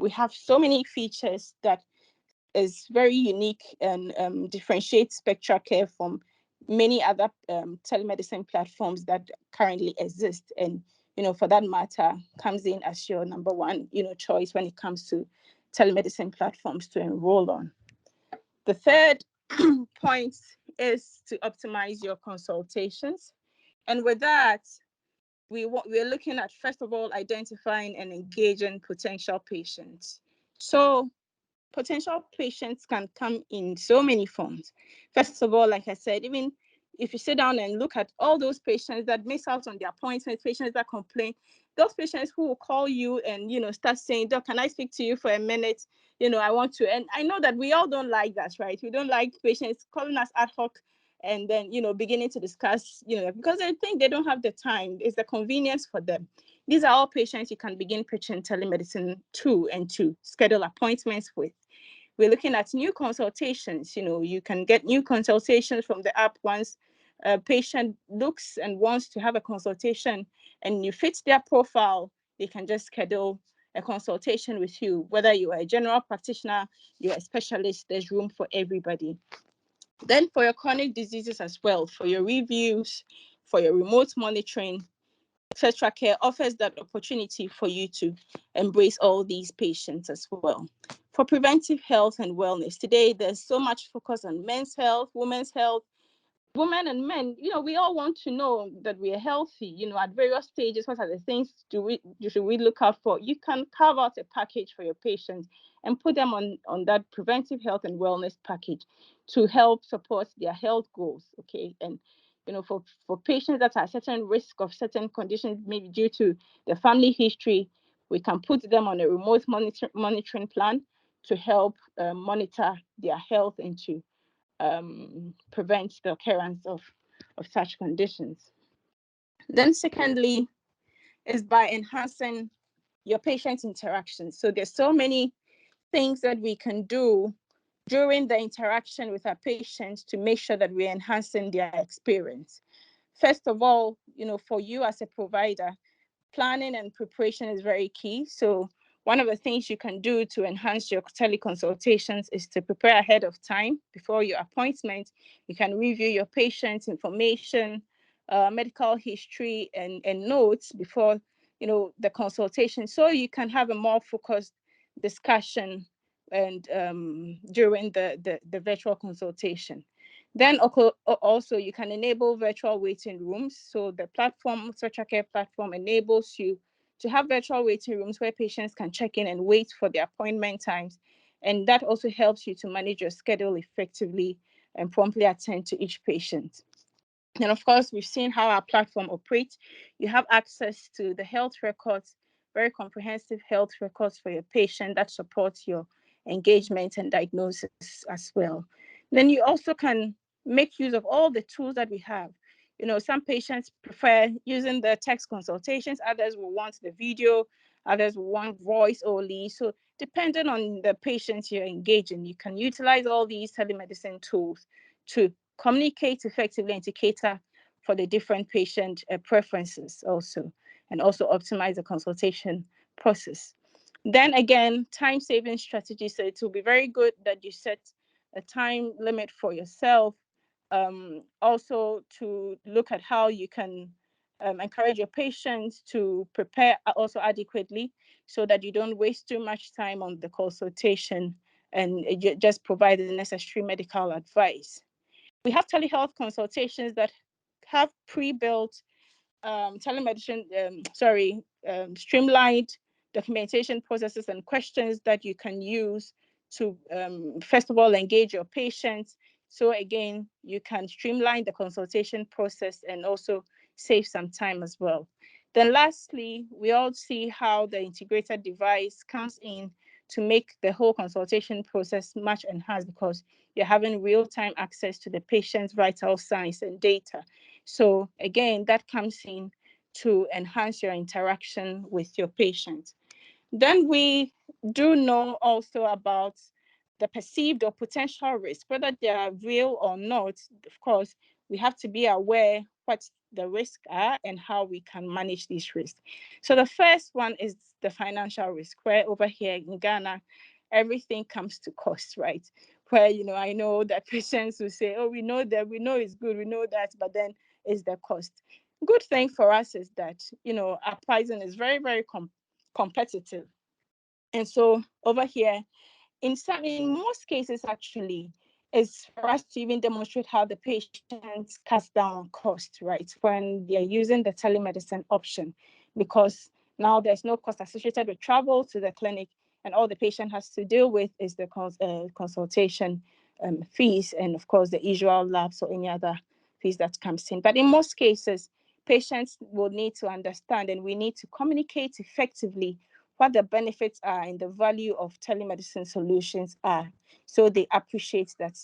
We have so many features that is very unique and differentiates SpectraCare from many other telemedicine platforms that currently exist. And, for that matter, comes in as your number one, choice when it comes to telemedicine platforms to enroll on. The third point is to optimize your consultations. And with that, we're looking at, first of all, identifying and engaging potential patients. So potential patients can come in so many forms. First of all, like I said, even if you sit down and look at all those patients that miss out on their appointments, patients that complain, those patients who will call you and, start saying, Doc, can I speak to you for a minute? I want to. And I know that we all don't like that, right? We don't like patients calling us ad hoc and then, beginning to discuss, because they think they don't have the time. It's the convenience for them. These are all patients you can begin pitching telemedicine to and to schedule appointments with. We're looking at new consultations. You can get new consultations from the app once a patient looks and wants to have a consultation and you fit their profile, they can just schedule a consultation with you. Whether you are a general practitioner, you're a specialist, there's room for everybody. Then for your chronic diseases as well, for your reviews, for your remote monitoring, SpectraCare offers that opportunity for you to embrace all these patients as well. For preventive health and wellness, today there's so much focus on men's health, women's health. Women and men, we all want to know that we are healthy, at various stages. What are the things should we look out for? You can carve out a package for your patients and put them on that preventive health and wellness package to help support their health goals, okay? And, for patients that are at certain risk of certain conditions, maybe due to their family history, we can put them on a remote monitoring plan to help monitor their health and to prevent the occurrence of such conditions. Then secondly, is by enhancing your patient interactions. So there's so many things that we can do during the interaction with our patients to make sure that we're enhancing their experience. First of all, for you as a provider, planning and preparation is very key. So one of the things you can do to enhance your teleconsultations is to prepare ahead of time before your appointment. You can review your patient's information, medical history, and notes before the consultation, so you can have a more focused discussion and during the virtual consultation. Then also you can enable virtual waiting rooms. So the platform, SpectraCare platform, enables you to have virtual waiting rooms where patients can check in and wait for their appointment times. And that also helps you to manage your schedule effectively and promptly attend to each patient. And of course, we've seen how our platform operates. You have access to the health records, very comprehensive health records for your patient that supports your engagement and diagnosis as well. Then you also can make use of all the tools that we have. Some patients prefer using the text consultations, others will want the video, others will want voice only. So depending on the patients you're engaging, you can utilize all these telemedicine tools to communicate effectively and to cater for the different patient preferences also, and also optimize the consultation process. Then again, time-saving strategy. So it will be very good that you set a time limit for yourself. Also to look at how you can encourage your patients to prepare also adequately so that you don't waste too much time on the consultation and just provide the necessary medical advice. We have telehealth consultations that have pre-built telemedicine, streamlined documentation processes and questions that you can use to, first of all, engage your patients. So again, you can streamline the consultation process and also save some time as well. Then lastly, we all see how the integrated device comes in to make the whole consultation process much enhanced because you're having real-time access to the patient's vital signs and data. So again, that comes in to enhance your interaction with your patient. Then we do know also about the perceived or potential risk, whether they are real or not. Of course, we have to be aware what the risks are and how we can manage these risks. So the first one is the financial risk, where over here in Ghana, everything comes to cost, right? Where, I know that patients will say, oh, we know it's good, we know that, but then it's the cost. Good thing for us is that, our pricing is very, very competitive. And so over here, in most cases, actually, is for us to even demonstrate how the patient cuts down on cost, right, when they're using the telemedicine option, because now there's no cost associated with travel to the clinic, and all the patient has to deal with is the consultation fees, and of course the usual labs or any other fees that comes in. But in most cases, patients will need to understand, and we need to communicate effectively what the benefits are and the value of telemedicine solutions are, so they appreciate that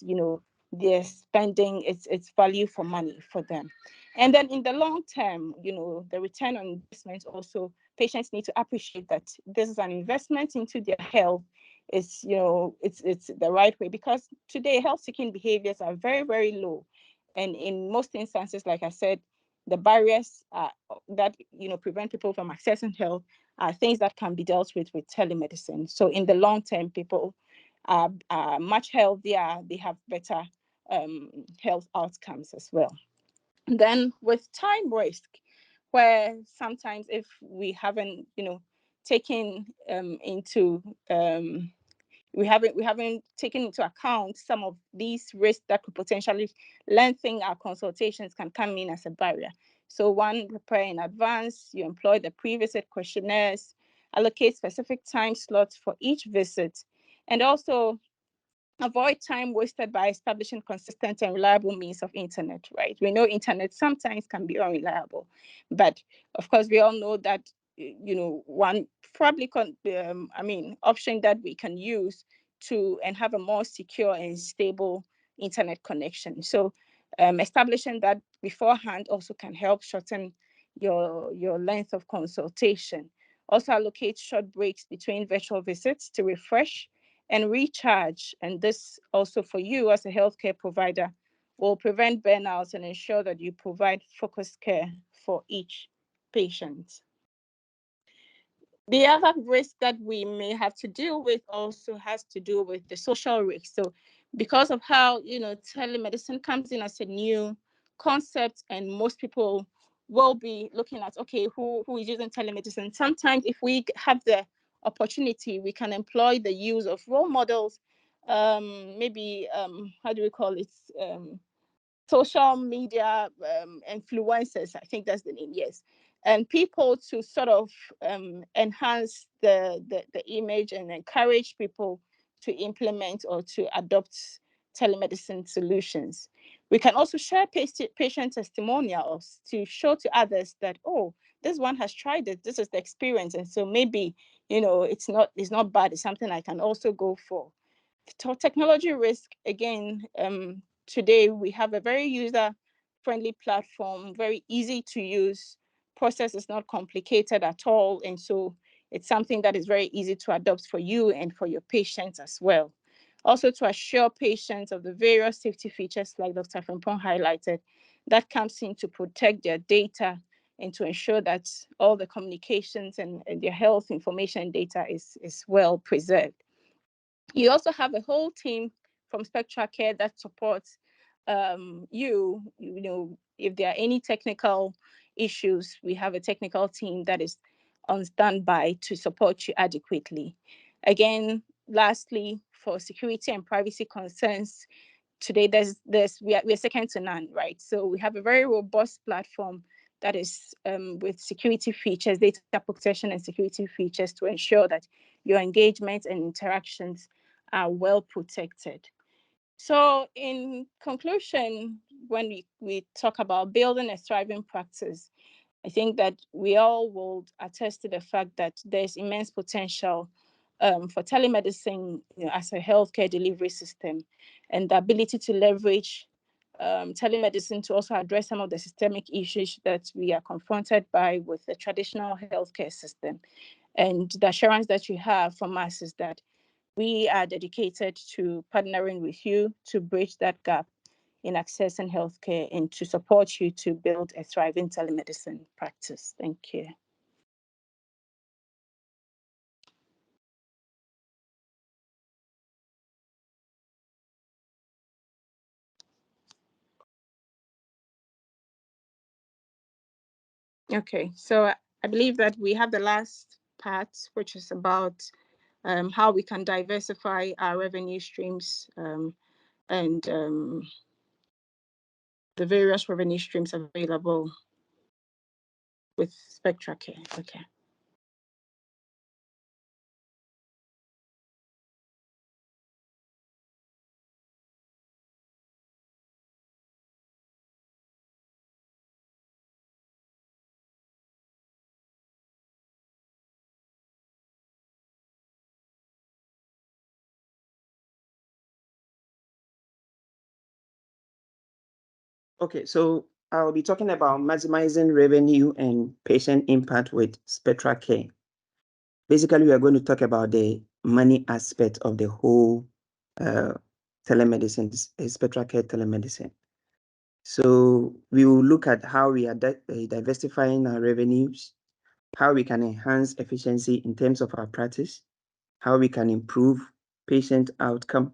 they're spending its value for money for them. And then in the long term, the return on investment, also patients need to appreciate that this is an investment into their health. It's it's the right way, because today health seeking behaviors are very, very low, and in most instances, like I said, the barriers that prevent people from accessing health are things that can be dealt with telemedicine. So in the long term, people are much healthier. They have better health outcomes as well. Then with time risk, where sometimes if we haven't, taken into we haven't taken into account some of these risks that could potentially lengthen our consultations, can come in as a barrier. So one, prepare in advance, you employ the pre-visit questionnaires, allocate specific time slots for each visit, and also avoid time wasted by establishing consistent and reliable means of internet, right? We know internet sometimes can be unreliable, but of course we all know that one probably option that we can use to and have a more secure and stable internet connection. So establishing that beforehand also can help shorten your length of consultation. Also allocate short breaks between virtual visits to refresh and recharge. And this also for you as a healthcare provider will prevent burnout and ensure that you provide focused care for each patient. The other risk that we may have to deal with also has to do with the social risk. So because of how, telemedicine comes in as a new concept, and most people will be looking at, okay, who is using telemedicine? Sometimes if we have the opportunity, we can employ the use of role models, maybe, how do we call it? Social media influencers, I think that's the name, yes. And people to sort of enhance the image and encourage people to implement or to adopt telemedicine solutions. We can also share patient testimonials to show to others that, oh, this one has tried it, this is the experience, and so maybe it's not bad, it's something I can also go for. Technology risk, again, today we have a very user-friendly platform, very easy to use. Process is not complicated at all, and so it's something that is very easy to adopt for you and for your patients as well. Also, to assure patients of the various safety features, like Dr. Frimpong highlighted, that comes in to protect their data and to ensure that all the communications and their health information data is well preserved. You also have a whole team from SpectraCare that supports if there are any technical issues, we have a technical team that is on standby to support you adequately. Again, lastly, for security and privacy concerns, today we are second to none, right? So we have a very robust platform that is with security features, data protection and security features to ensure that your engagement and interactions are well protected. So in conclusion, when we talk about building a thriving practice, I think that we all will attest to the fact that there's immense potential for telemedicine as a healthcare delivery system, and the ability to leverage telemedicine to also address some of the systemic issues that we are confronted by with the traditional healthcare system. And the assurance that you have from us is that We are dedicated to partnering with you to bridge that gap in accessing healthcare and to support you to build a thriving telemedicine practice. Thank you. Okay, so I believe that we have the last part, which is about how we can diversify our revenue streams and the various revenue streams available with SpectraCare. Okay. Okay, so I'll be talking about maximizing revenue and patient impact with SpectraCare. Basically, we are going to talk about the money aspect of the whole telemedicine, SpectraCare Telemedicine. So we will look at how we are diversifying our revenues, how we can enhance efficiency in terms of our practice, how we can improve patient outcome,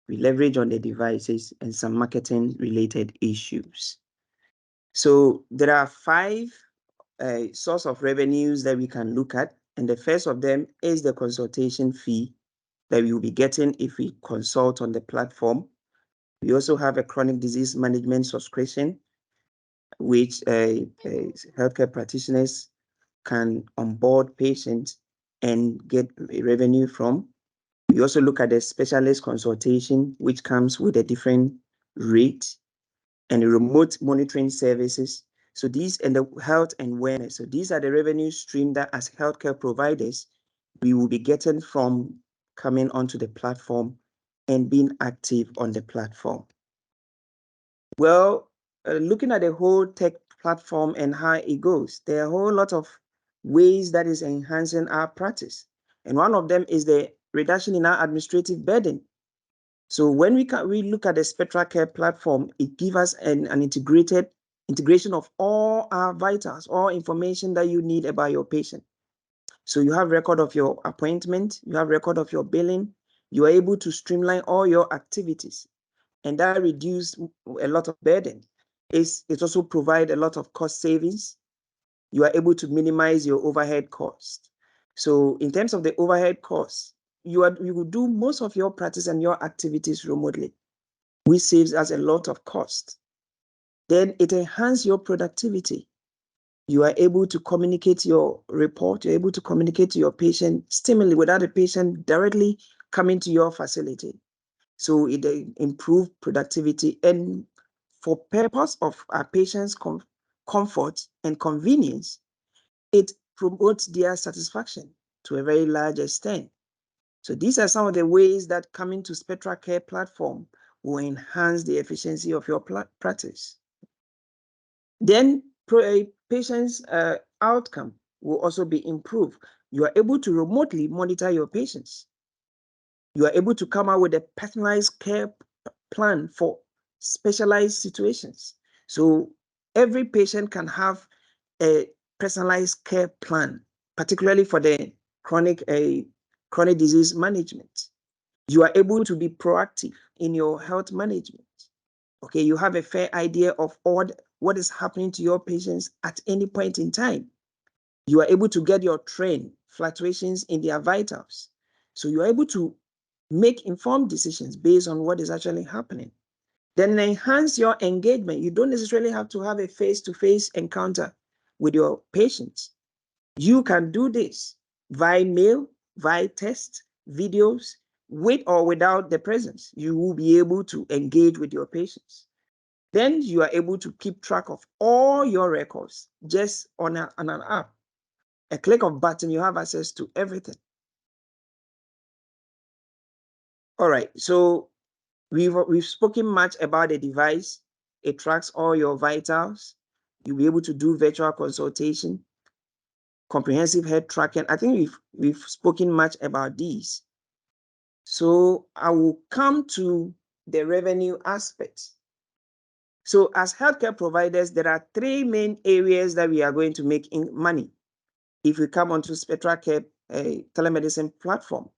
we leverage on the devices, and some marketing related issues. So there are 5 source of revenues that we can look at. And the first of them is the consultation fee that we will be getting if we consult on the platform. We also have a chronic disease management subscription, which healthcare practitioners can onboard patients and get revenue from. We also look at the specialist consultation, which comes with a different rate, and remote monitoring services. So these and the health and wellness. So these are the revenue stream that as healthcare providers, we will be getting from coming onto the platform and being active on the platform. Well, looking at the whole tech platform and how it goes, there are a whole lot of ways that is enhancing our practice. And one of them is the reduction in our administrative burden. So when we look at the SpectraCare platform, it gives us an integration of all our vitals, all information that you need about your patient. So you have record of your appointment, you have record of your billing, you are able to streamline all your activities, and that reduces a lot of burden. It also provides a lot of cost savings. You are able to minimize your overhead cost. So in terms of the overhead costs, you will do most of your practice and your activities remotely, which saves us a lot of cost. Then it enhances your productivity. You are able to communicate your report, you're able to communicate to your patient stimuli without the patient directly coming to your facility. So it improves productivity, and for purpose of our patients' comfort and convenience, it promotes their satisfaction to a very large extent. So these are some of the ways that coming to SpectraCare platform will enhance the efficiency of your practice. Then patient's outcome will also be improved. You are able to remotely monitor your patients. You are able to come out with a personalized care plan for specialized situations. So every patient can have a personalized care plan, particularly for the chronic disease management. You are able to be proactive in your health management. Okay, you have a fair idea of what is happening to your patients at any point in time. You are able to get your trend fluctuations in their vitals. So you are able to make informed decisions based on what is actually happening. Then enhance your engagement. You don't necessarily have to have a face-to-face encounter with your patients. You can do this via mail, via text, videos, with or without the presence. You will be able to engage with your patients. Then you are able to keep track of all your records just on an app. A click of button, you have access to everything. All right, so we've spoken much about the device. It tracks all your vitals. You'll be able to do virtual consultation, comprehensive health tracking. I think we've spoken much about these. So I will come to the revenue aspect. So as healthcare providers, there are three main areas that we are going to make money if we come onto SpectraCare telemedicine platform.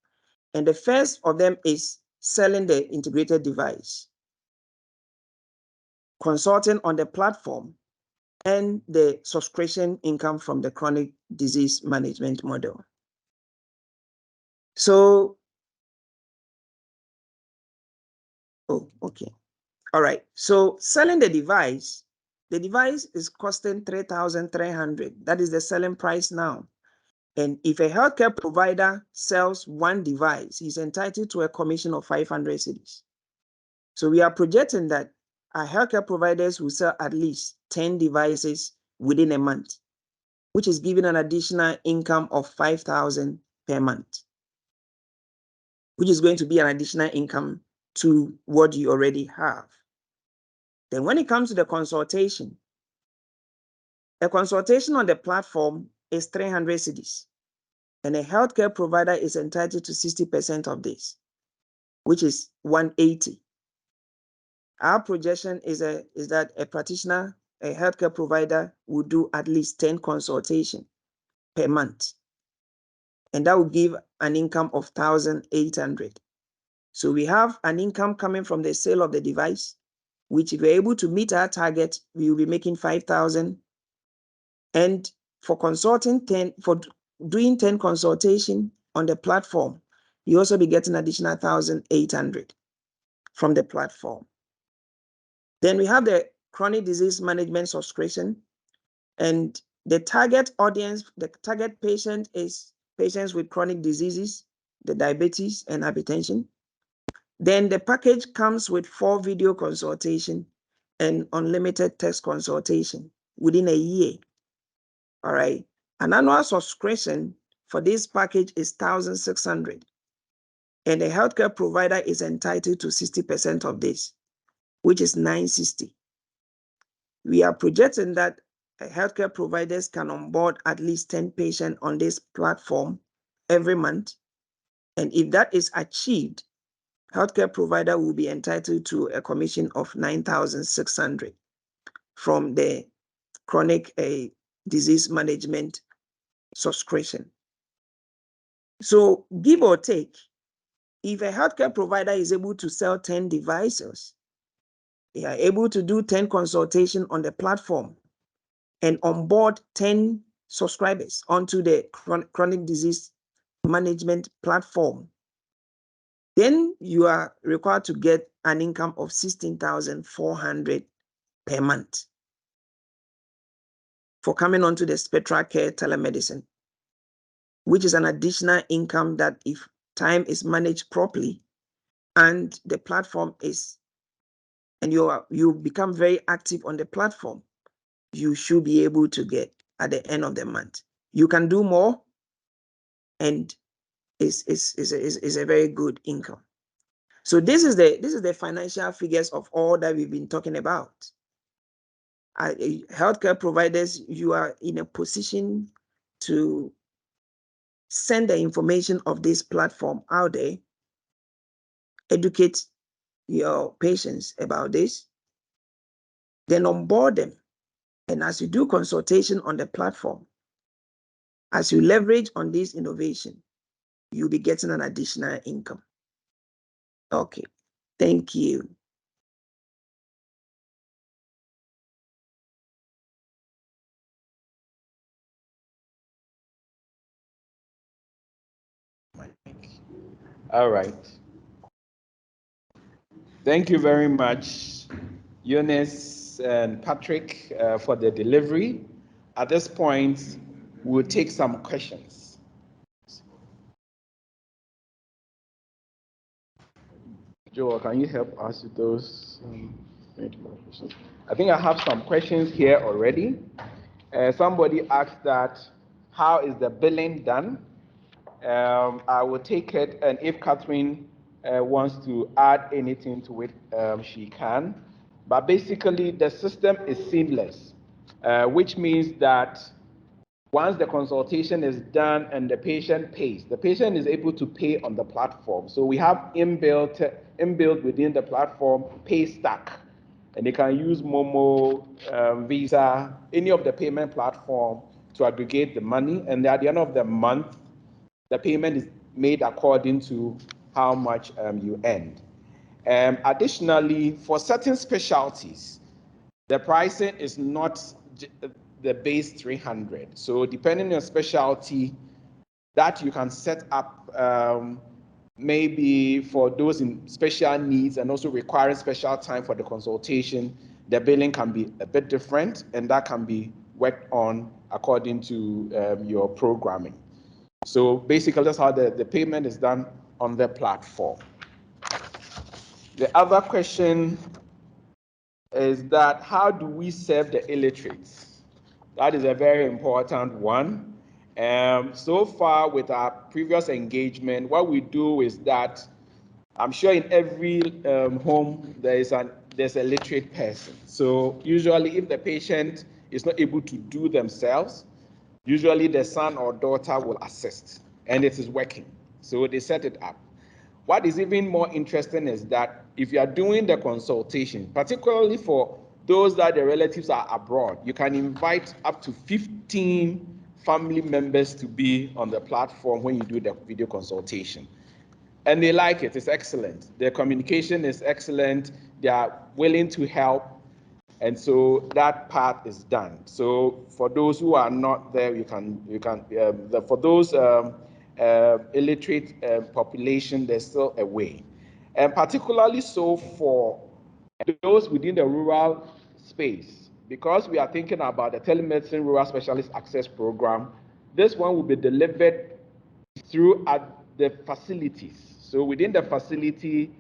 And the first of them is selling the integrated device, consulting on the platform, and the subscription income from the chronic disease management model. So, okay. All right. So selling the device is costing 3,300. That is the selling price now. And if a healthcare provider sells one device, he's entitled to a commission of 500 cedis. So we are projecting that our healthcare providers will sell at least 10 devices within a month, which is giving an additional income of 5,000 per month, which is going to be an additional income to what you already have. Then when it comes to the consultation, a consultation on the platform is 300 cedis, and a healthcare provider is entitled to 60% of this, which is 180. Our projection is that a practitioner, a healthcare provider, will do at least 10 consultations per month, and that will give an income of 1,800. So we have an income coming from the sale of the device, which if we're able to meet our target, we will be making 5,000. And for doing 10 consultation on the platform, you also be getting additional 1,800 from the platform. Then we have the chronic disease management subscription, and the target audience, the target patient is patients with chronic diseases, the diabetes and hypertension. Then the package comes with 4 video consultation and unlimited text consultation within a year. All right. An annual subscription for this package is 1,600. And the healthcare provider is entitled to 60% of this, which is 960. We are projecting that healthcare providers can onboard at least 10 patients on this platform every month. And if that is achieved, healthcare provider will be entitled to a commission of 9,600 from the chronic disease management subscription. So give or take, if a healthcare provider is able to sell 10 devices, they are able to do 10 consultations on the platform and onboard 10 subscribers onto the chronic disease management platform, then you are required to get an income of 16,400 per month for coming onto the SpectraCare Telemedicine, which is an additional income that if time is managed properly and the platform is, and you become very active on the platform, you should be able to get at the end of the month. You can do more, and is a very good income. So this is the financial figures of all that we've been talking about. Healthcare providers, you are in a position to send the information of this platform out there, educate your patients about this, then onboard them. And as you do consultation on the platform, as you leverage on this innovation, you'll be getting an additional income. Okay, thank you. All right. Thank you very much, Eunice and Patrick, for the delivery. At this point, we'll take some questions. Joel, can you help us with those? I think I have some questions here already. Somebody asked that, how is the billing done? I will take it, and if Catherine wants to add anything to it, she can. But basically, the system is seamless, which means that Once the consultation is done and the patient pays, the patient is able to pay on the platform. So we have inbuilt within the platform pay stack, and they can use Momo, Visa, any of the payment platform to aggregate the money. And at the end of the month, the payment is made according to how much you earned. Additionally, for certain specialties, the pricing is not the base 300. So depending on your specialty, that you can set up maybe for those in special needs and also requiring special time for the consultation, the billing can be a bit different, and that can be worked on according to your programming. So basically, that's how the payment is done on the platform. The other question is that how do we serve the illiterates? That is a very important one. So far with our previous engagement, what we do is that I'm sure in every home there's a literate person. So usually if the patient is not able to do themselves, usually the son or daughter will assist, and it is working. So they set it up. What is even more interesting is that if you are doing the consultation, particularly for those that the relatives are abroad, you can invite up to 15 family members to be on the platform when you do the video consultation. And they like it, it's excellent. Their communication is excellent, they are willing to help, and so that part is done. So for those who are not there, for those illiterate population, there's still a way. And particularly so for those within the rural space, because we are thinking about the telemedicine rural specialist access program, this one will be delivered through at the facilities. So within the facility,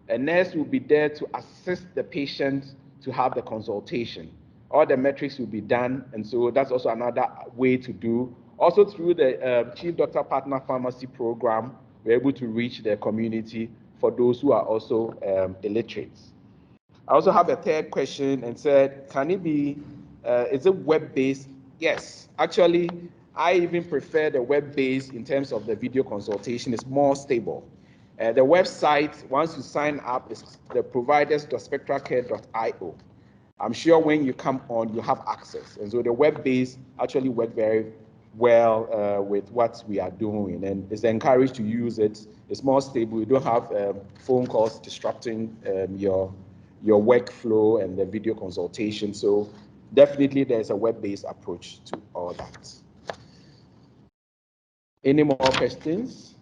a nurse will be there to assist the patient to have the consultation. All the metrics will be done, and so that's also another way to do. Also through the Chief Doctor Partner Pharmacy program, we're able to reach the community for those who are also illiterates. I also have a third question and said, can it be, is it web-based? Yes, actually, I even prefer the web-based in terms of the video consultation. It's more stable. The website, once you sign up, is the providers.spectracare.io. I'm sure when you come on, you have access. And so the web-based actually work very well with what we are doing, and it's encouraged to use it. It's more stable. You don't have phone calls disrupting your workflow and the video consultation. So definitely there's a web-based approach to all that. Any more questions?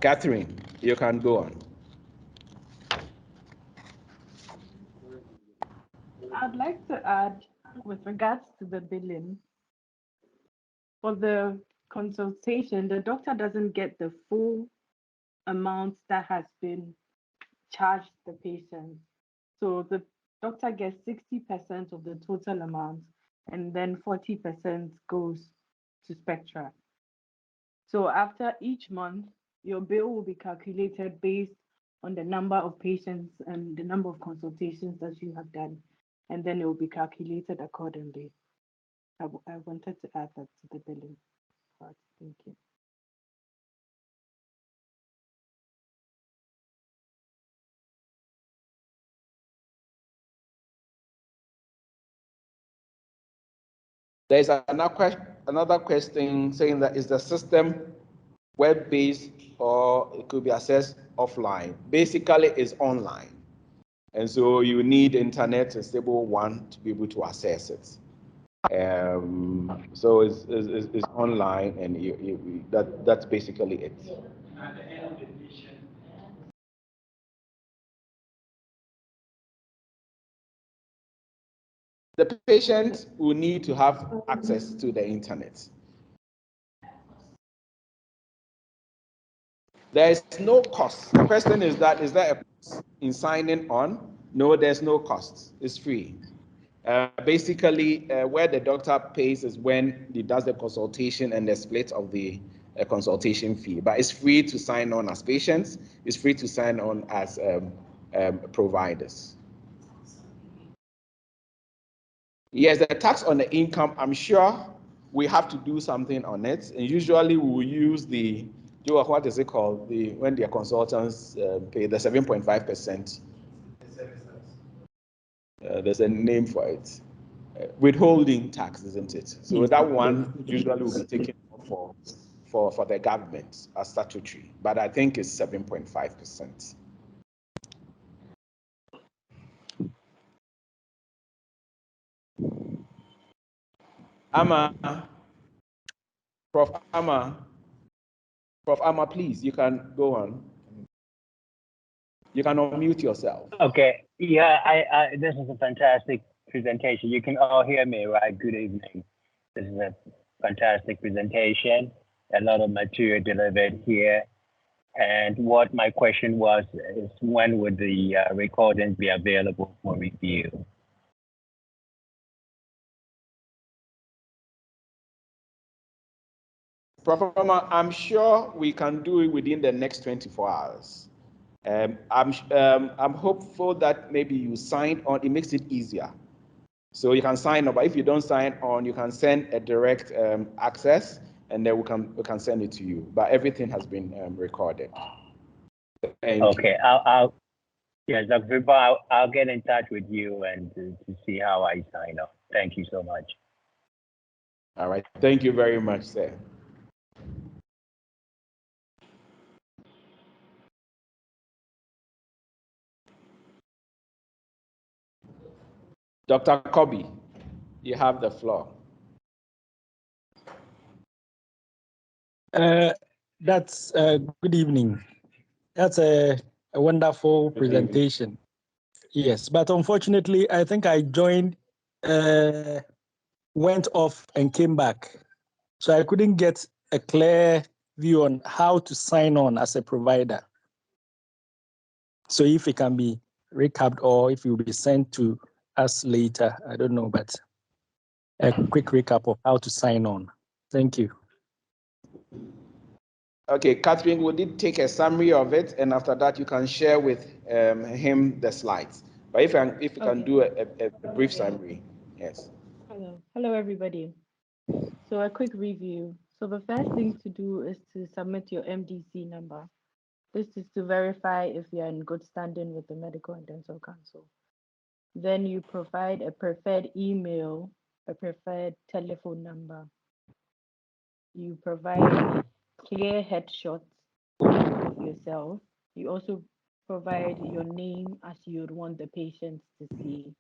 Catherine, you can go on. I'd like to add, with regards to the billing, for the consultation, the doctor doesn't get the full amount that has been charged the patient. So the doctor gets 60% of the total amount, and then 40% goes to Spectra. So after each month, your bill will be calculated based on the number of patients and the number of consultations that you have done, and then it will be calculated accordingly. I wanted to add that to the billing part. Thank you. There's another question saying that is the system web-based or it could be accessed offline? Basically, it's online. And so you need internet, a stable one, to be able to access it. So it's online, and that's basically it. The patient will need to have access to the internet. There is no cost. The question is that, is there a cost in signing on? No, there's no cost. It's free. Basically, where the doctor pays is when he does the consultation and the split of the consultation fee. But it's free to sign on as patients. It's free to sign on as providers. Yes, the tax on the income, I'm sure we have to do something on it. And usually we will use the, what is it called? When their consultants pay the 7.5%. There's a name for it. Withholding tax, isn't it? So that one usually will be taken for the government as statutory, but I think it's 7.5%. Prof. Amma, please, you can go on. You can unmute yourself. Okay. Yeah, this is a fantastic presentation. You can all hear me, right? Good evening. This is a fantastic presentation. A lot of material delivered here. And what my question was is, when would the recordings be available for review? Prof. Amma, I'm sure we can do it within the next 24 hours. I'm hopeful that maybe you sign on, it makes it easier. So you can sign up, but if you don't sign on, you can send a direct access, and then we can send it to you. But everything has been recorded. Okay, I'll yes, Dr. Vipa, I'll get in touch with you and to see how I sign up. Thank you so much. All right, thank you very much, sir. Dr. Kobe, you have the floor. That's good evening. That's a wonderful presentation. Yes, but unfortunately, I think I joined, went off and came back. So I couldn't get a clear view on how to sign on as a provider. So if it can be recapped or if it will be sent to us later, I don't know, but a quick recap of how to sign on. Thank you. Okay, Catherine, we did take a summary of it, and after that, you can share with him the slides. But if you can do a brief summary, yes. Hello, everybody. So a quick review. So the first thing to do is to submit your MDC number. This is to verify if you're in good standing with the Medical and Dental Council. Then you provide a preferred email, a preferred telephone number. You provide clear headshots of yourself. You also provide your name as you would want the patients to see,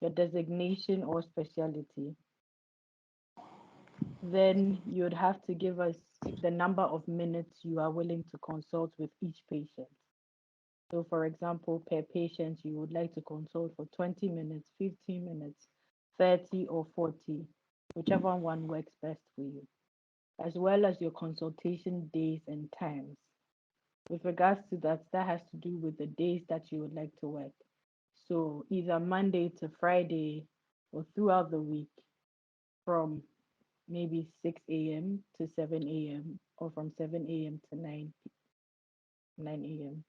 your designation or specialty. Then you would have to give us the number of minutes you are willing to consult with each patient. So for example, per patient, you would like to consult for 20 minutes, 15 minutes, 30 or 40, whichever one works best for you, as well as your consultation days and times. With regards to that, that has to do with the days that you would like to work. So either Monday to Friday or throughout the week from maybe 6 a.m. to 7 a.m. or from 7 a.m. to 9 a.m.,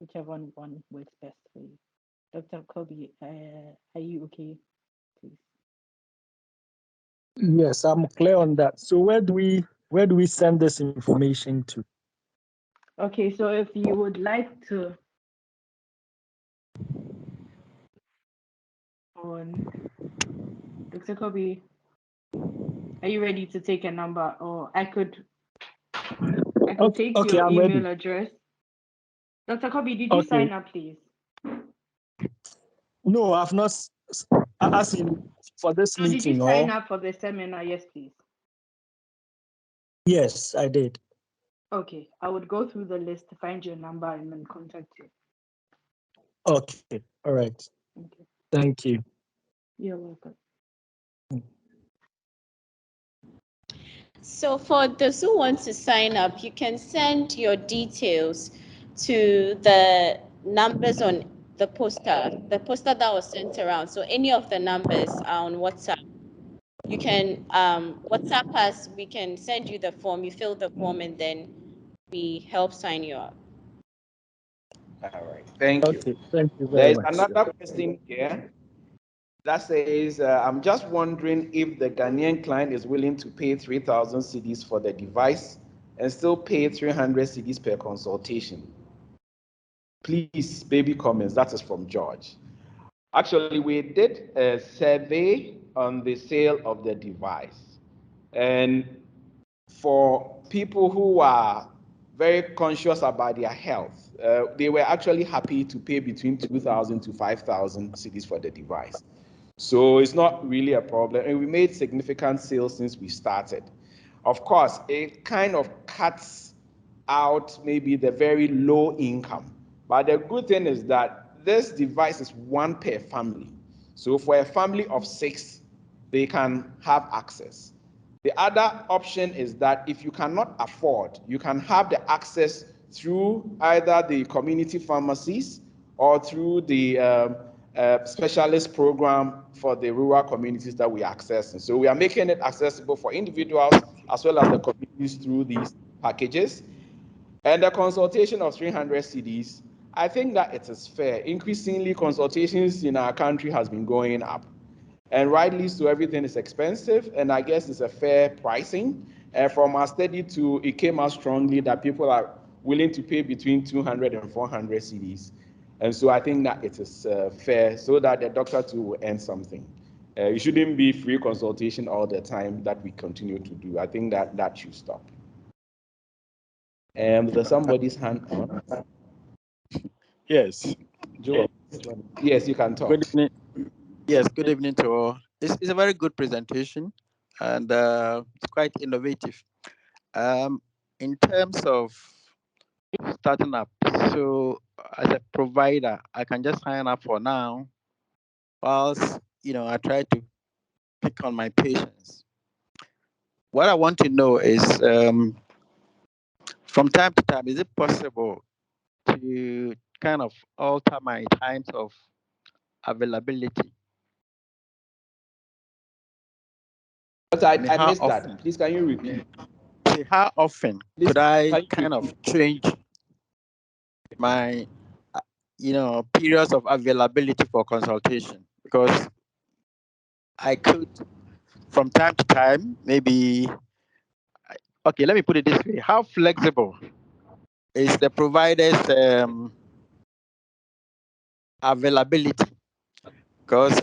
whichever one works best for you. Dr. Kobe, are you okay, please? Yes, I'm clear on that. So where do we send this information to? Okay, so if you would like to on Dr. Kobe, are you ready to take a number, or I could take Okay, your I'm email ready. address? Dr. Kobe, did you sign up, please? No, I've not. As in for this So did you meeting, sign or? up for the seminar? Yes, please. Yes, I did. Okay, I would go through the list to find your number and then contact you. Okay, all right. Okay. Thank you. You're welcome. So for those who want to sign up, you can send your details to the numbers on the poster that was sent around. So any of the numbers are on WhatsApp. You can WhatsApp us, we can send you the form, you fill the form, and then we help sign you up. All right, thank you. Okay, thank you There very is much. another question here that says, I'm just wondering if the Ghanaian client is willing to pay 3,000 cedis for the device and still pay 300 cedis per consultation. Please, baby comments. That is from George. Actually, we did a survey on the sale of the device. And for people who are very conscious about their health, they were actually happy to pay between 2,000 to 5,000 cedis for the device. So it's not really a problem. And we made significant sales since we started. Of course, it kind of cuts out maybe the very low income. But the good thing is that this device is one per family. So for a family of 6, they can have access. The other option is that if you cannot afford, you can have the access through either the community pharmacies or through the specialist program for the rural communities that we access. And so we are making it accessible for individuals as well as the communities through these packages. And the consultation of 300 cedis, I think that it is fair. Increasingly, consultations in our country has been going up. And rightly so, everything is expensive, and I guess it's a fair pricing. From our study too, it came out strongly that people are willing to pay between 200 and 400 cedis. And so I think that it is fair so that the doctor too will earn something. It shouldn't be free consultation all the time that we continue to do. I think that that should stop. There's somebody's hand on. Yes. Joel. Yes, you can talk. Good evening. Yes, good evening to all. It's a very good presentation, and it's quite innovative. In terms of starting up, so as a provider, I can just sign up for now, whilst I try to pick on my patients. What I want to know is, from time to time, is it possible to kind of alter my times of availability? But I missed often? that. Please, can you repeat? How often could I kind of change my, periods of availability for consultation? Because I could, from time to time, maybe. Okay, let me put it this way: how flexible is the provider's availability? Because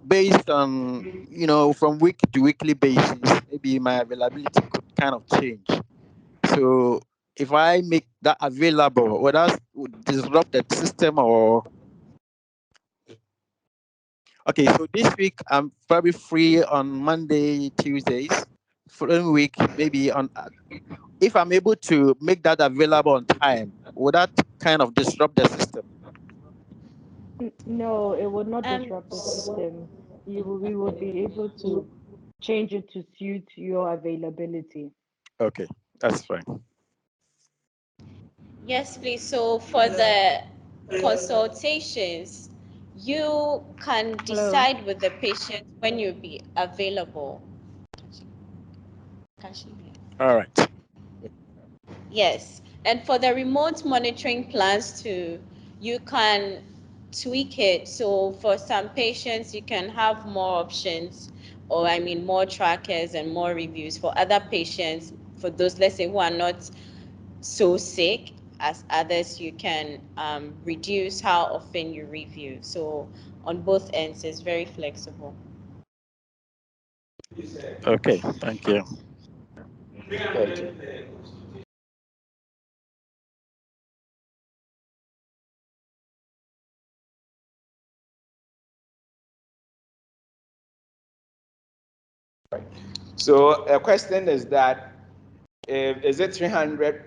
based on from week to weekly basis, maybe my availability could kind of change. So if I make that available, would that disrupt the system or? Okay, so this week I'm probably free on Monday, Tuesdays. Following week, maybe on. If I'm able to make that available on time, would that kind of disrupt the system? No, it would not disrupt the system. We would be able to change it to suit your availability. Okay, that's fine. Yes, please. So for the consultations, you can decide with the patient when you'll be available. All right. Yes. And for the remote monitoring plans too, you can tweak it. So for some patients, you can have more options, or more trackers and more reviews. For other patients, for those, let's say, who are not so sick as others, you can reduce how often you review. So on both ends, it's very flexible. Okay, thank you. Thank you. So a question is that, is it 300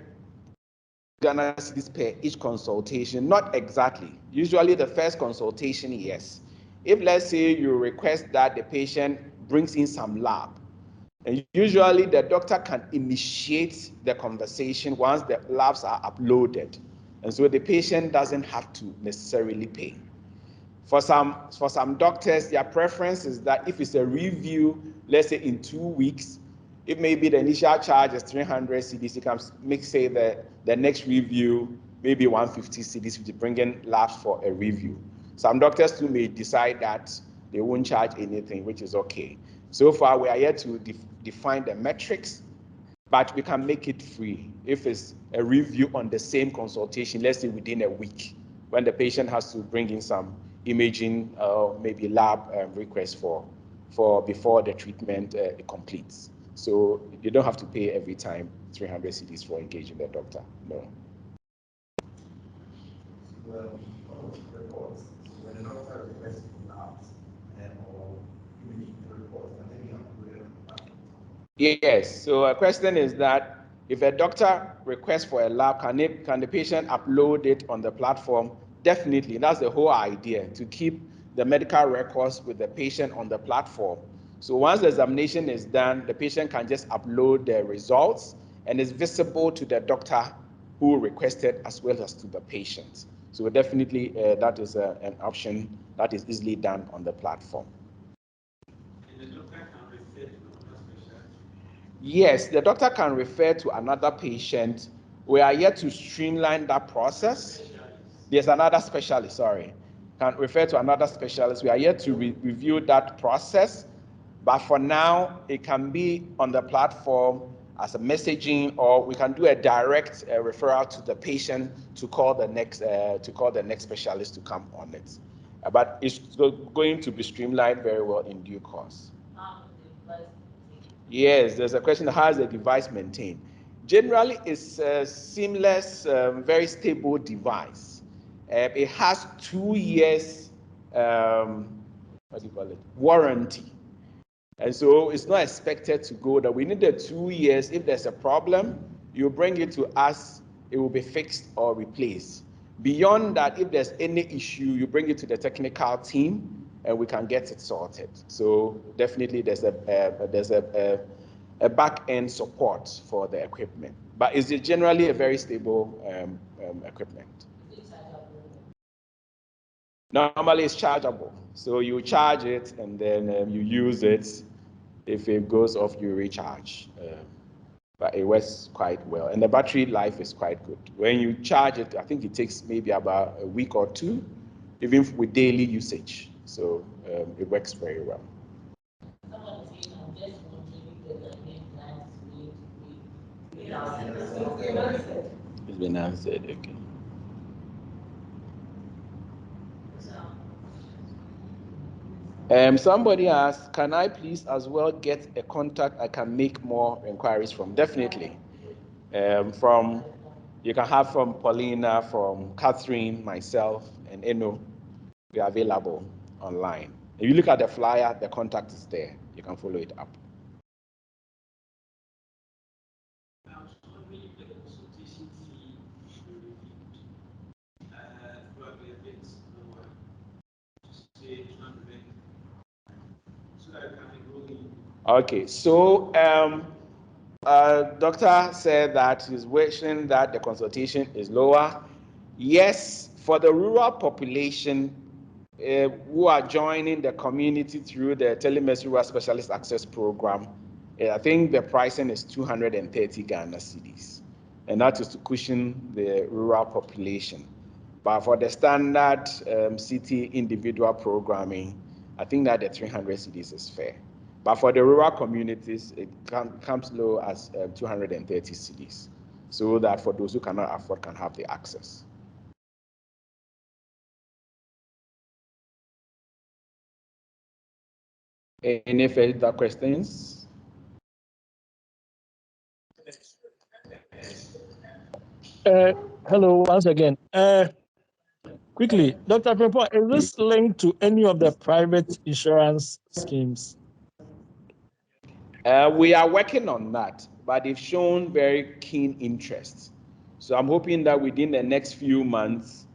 Ghana cedis per each consultation? Not exactly. Usually the first consultation, yes. If let's say you request that the patient brings in some lab, and usually the doctor can initiate the conversation once the labs are uploaded. And so the patient doesn't have to necessarily pay. For some doctors, their preference is that if it's a review, let's say in 2 weeks, if maybe the initial charge is 300 cedis, you can make say the next review maybe 150 cedis if you bring in labs for a review. Some doctors too may decide that they won't charge anything, which is okay. So far, we are yet to define the metrics, but we can make it free if it's a review on the same consultation, let's say within a week, when the patient has to bring in some imaging or maybe lab request for before the treatment completes. So you don't have to pay every time 300 cedis for engaging the doctor. No. Well, reports. So when the doctor requests labs or imaging reports, and then you have to put it on the platform. Yes. So a question is that if a doctor requests for a lab, can the patient upload it on the platform? Definitely. That's the whole idea, to keep the medical records with the patient on the platform. So once the examination is done, the patient can just upload the results and it's visible to the doctor who requested as well as to the patient. So definitely that is an option that is easily done on the platform. Yes, the doctor can refer to another patient. We are yet to streamline that process. There's another specialist, sorry, can refer to another specialist. We are yet to review that process, but for now, it can be on the platform as a messaging, or we can do a direct referral to the patient to call the next specialist to come on it. But it's going to be streamlined very well in due course. Yes, there's a question: how is the device maintained? Generally, it's a seamless, very stable device. It has 2 years, what do you call it, warranty. And so it's not expected to go that we need the 2 years. If there's a problem, you bring it to us, it will be fixed or replaced. Beyond that, if there's any issue, you bring it to the technical team and we can get it sorted. So definitely there's a back-end support for the equipment, but it's generally a very stable equipment. Normally it's chargeable. So you charge it and then you use it. If it goes off, you recharge. But it works quite well. And the battery life is quite good. When you charge it, I think it takes maybe about a week or two, even with daily usage. So it works very well. It's been answered, okay. Somebody asked, can I please as well get a contact I can make more inquiries from? Definitely. You can have from Paulina, from Catherine, myself, and Eno. We are available online. If you look at the flyer, the contact is there. You can follow it up. Okay, so doctor said that he's wishing that the consultation is lower. Yes, for the rural population who are joining the community through the Telemedicine Rural Specialist Access Program, I think the pricing is 230 Ghana cedis, and that is to cushion the rural population. But for the standard city individual programming, I think that the 300 cedis is fair. But for the rural communities, it comes low as 230 cedis, so that for those who cannot afford can have the access. Any further questions? Hello, once again. Quickly, Dr. Pepo, is this linked to any of the private insurance schemes? We are working on that, but they've shown very keen interest. So I'm hoping that within the next few months,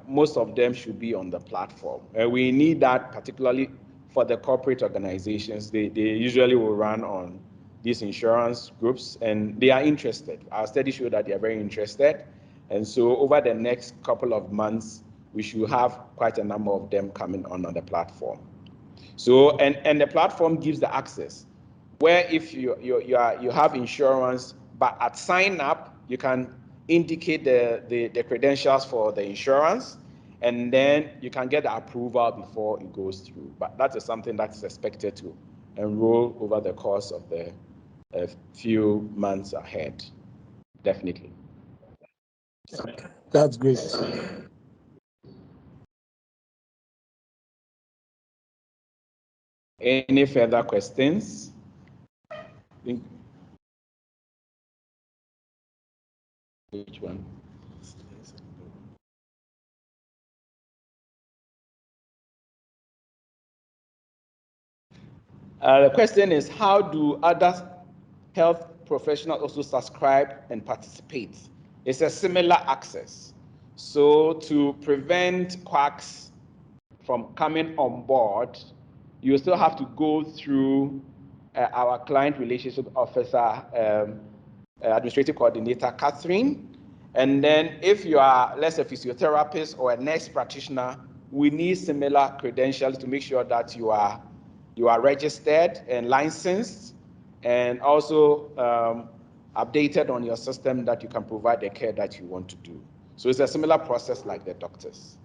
most of them should be on the platform. We need that particularly for the corporate organizations. They usually will run on these insurance groups and they are interested. Our study showed that they are very interested. And so over the next couple of months, we should have quite a number of them coming on the platform. So, and the platform gives the access where if you have insurance, but at sign up, you can indicate the credentials for the insurance, and then you can get the approval before it goes through. But that is something that's expected to enroll over the course of the few months ahead, definitely. That's great. Any further questions? Which one? The question is, how do other health professionals also subscribe and participate? It's a similar access. So to prevent quacks from coming on board, you still have to go through our client relationship officer, administrative coordinator, Catherine. And then if you are, let's say, a physiotherapist or a nurse practitioner, we need similar credentials to make sure that you are registered and licensed, and also updated on your system that you can provide the care that you want to do. So it's a similar process like the doctors.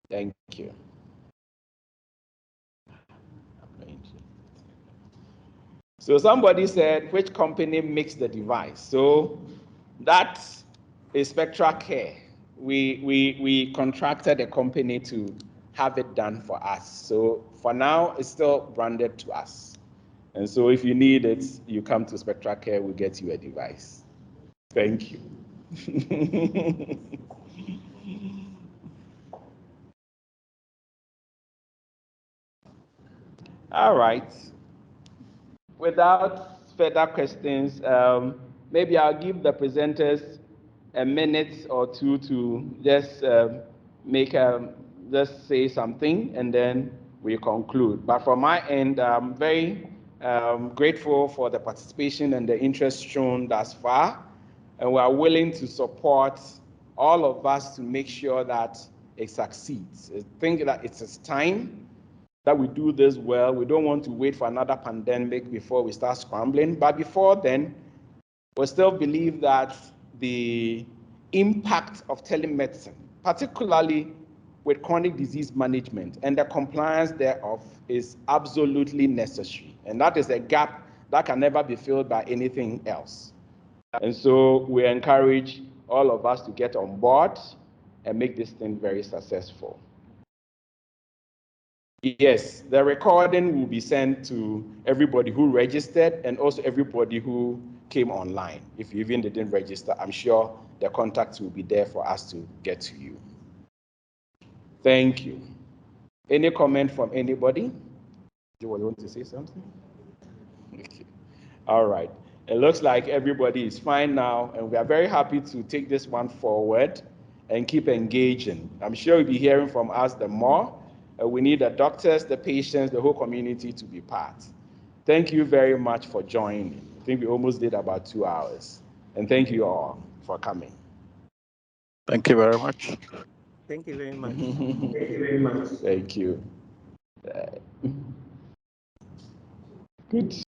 Thank you. So somebody said, which company makes the device? So that is SpectraCare. We contracted a company to have it done for us. So for now, it's still branded to us. And so if you need it, you come to SpectraCare, we'll get you a device. Thank you. All right. Without further questions, maybe I'll give the presenters a minute or two to just just say something, and then we conclude. But from my end, I'm very grateful for the participation and the interest shown thus far, and we are willing to support all of us to make sure that it succeeds. I think that it's time that we do this well. We don't want to wait for another pandemic before we start scrambling. But before then, we still believe that the impact of telemedicine, particularly with chronic disease management and the compliance thereof, is absolutely necessary. And that is a gap that can never be filled by anything else. And so we encourage all of us to get on board and make this thing very successful. Yes, the recording will be sent to everybody who registered and also everybody who came online. If you even didn't register, I'm sure the contacts will be there for us to get to you. Thank you. Any comment from anybody? Do you want to say something? Okay. All right. It looks like everybody is fine now, and we are very happy to take this one forward and keep engaging. I'm sure you'll be hearing from us the more. We need the doctors, the patients, the whole community to be part. Thank you very much for joining. I think we almost did about 2 hours. And thank you all for coming. Thank you very much. Thank you very much. Thank you very much. Thank you. Good.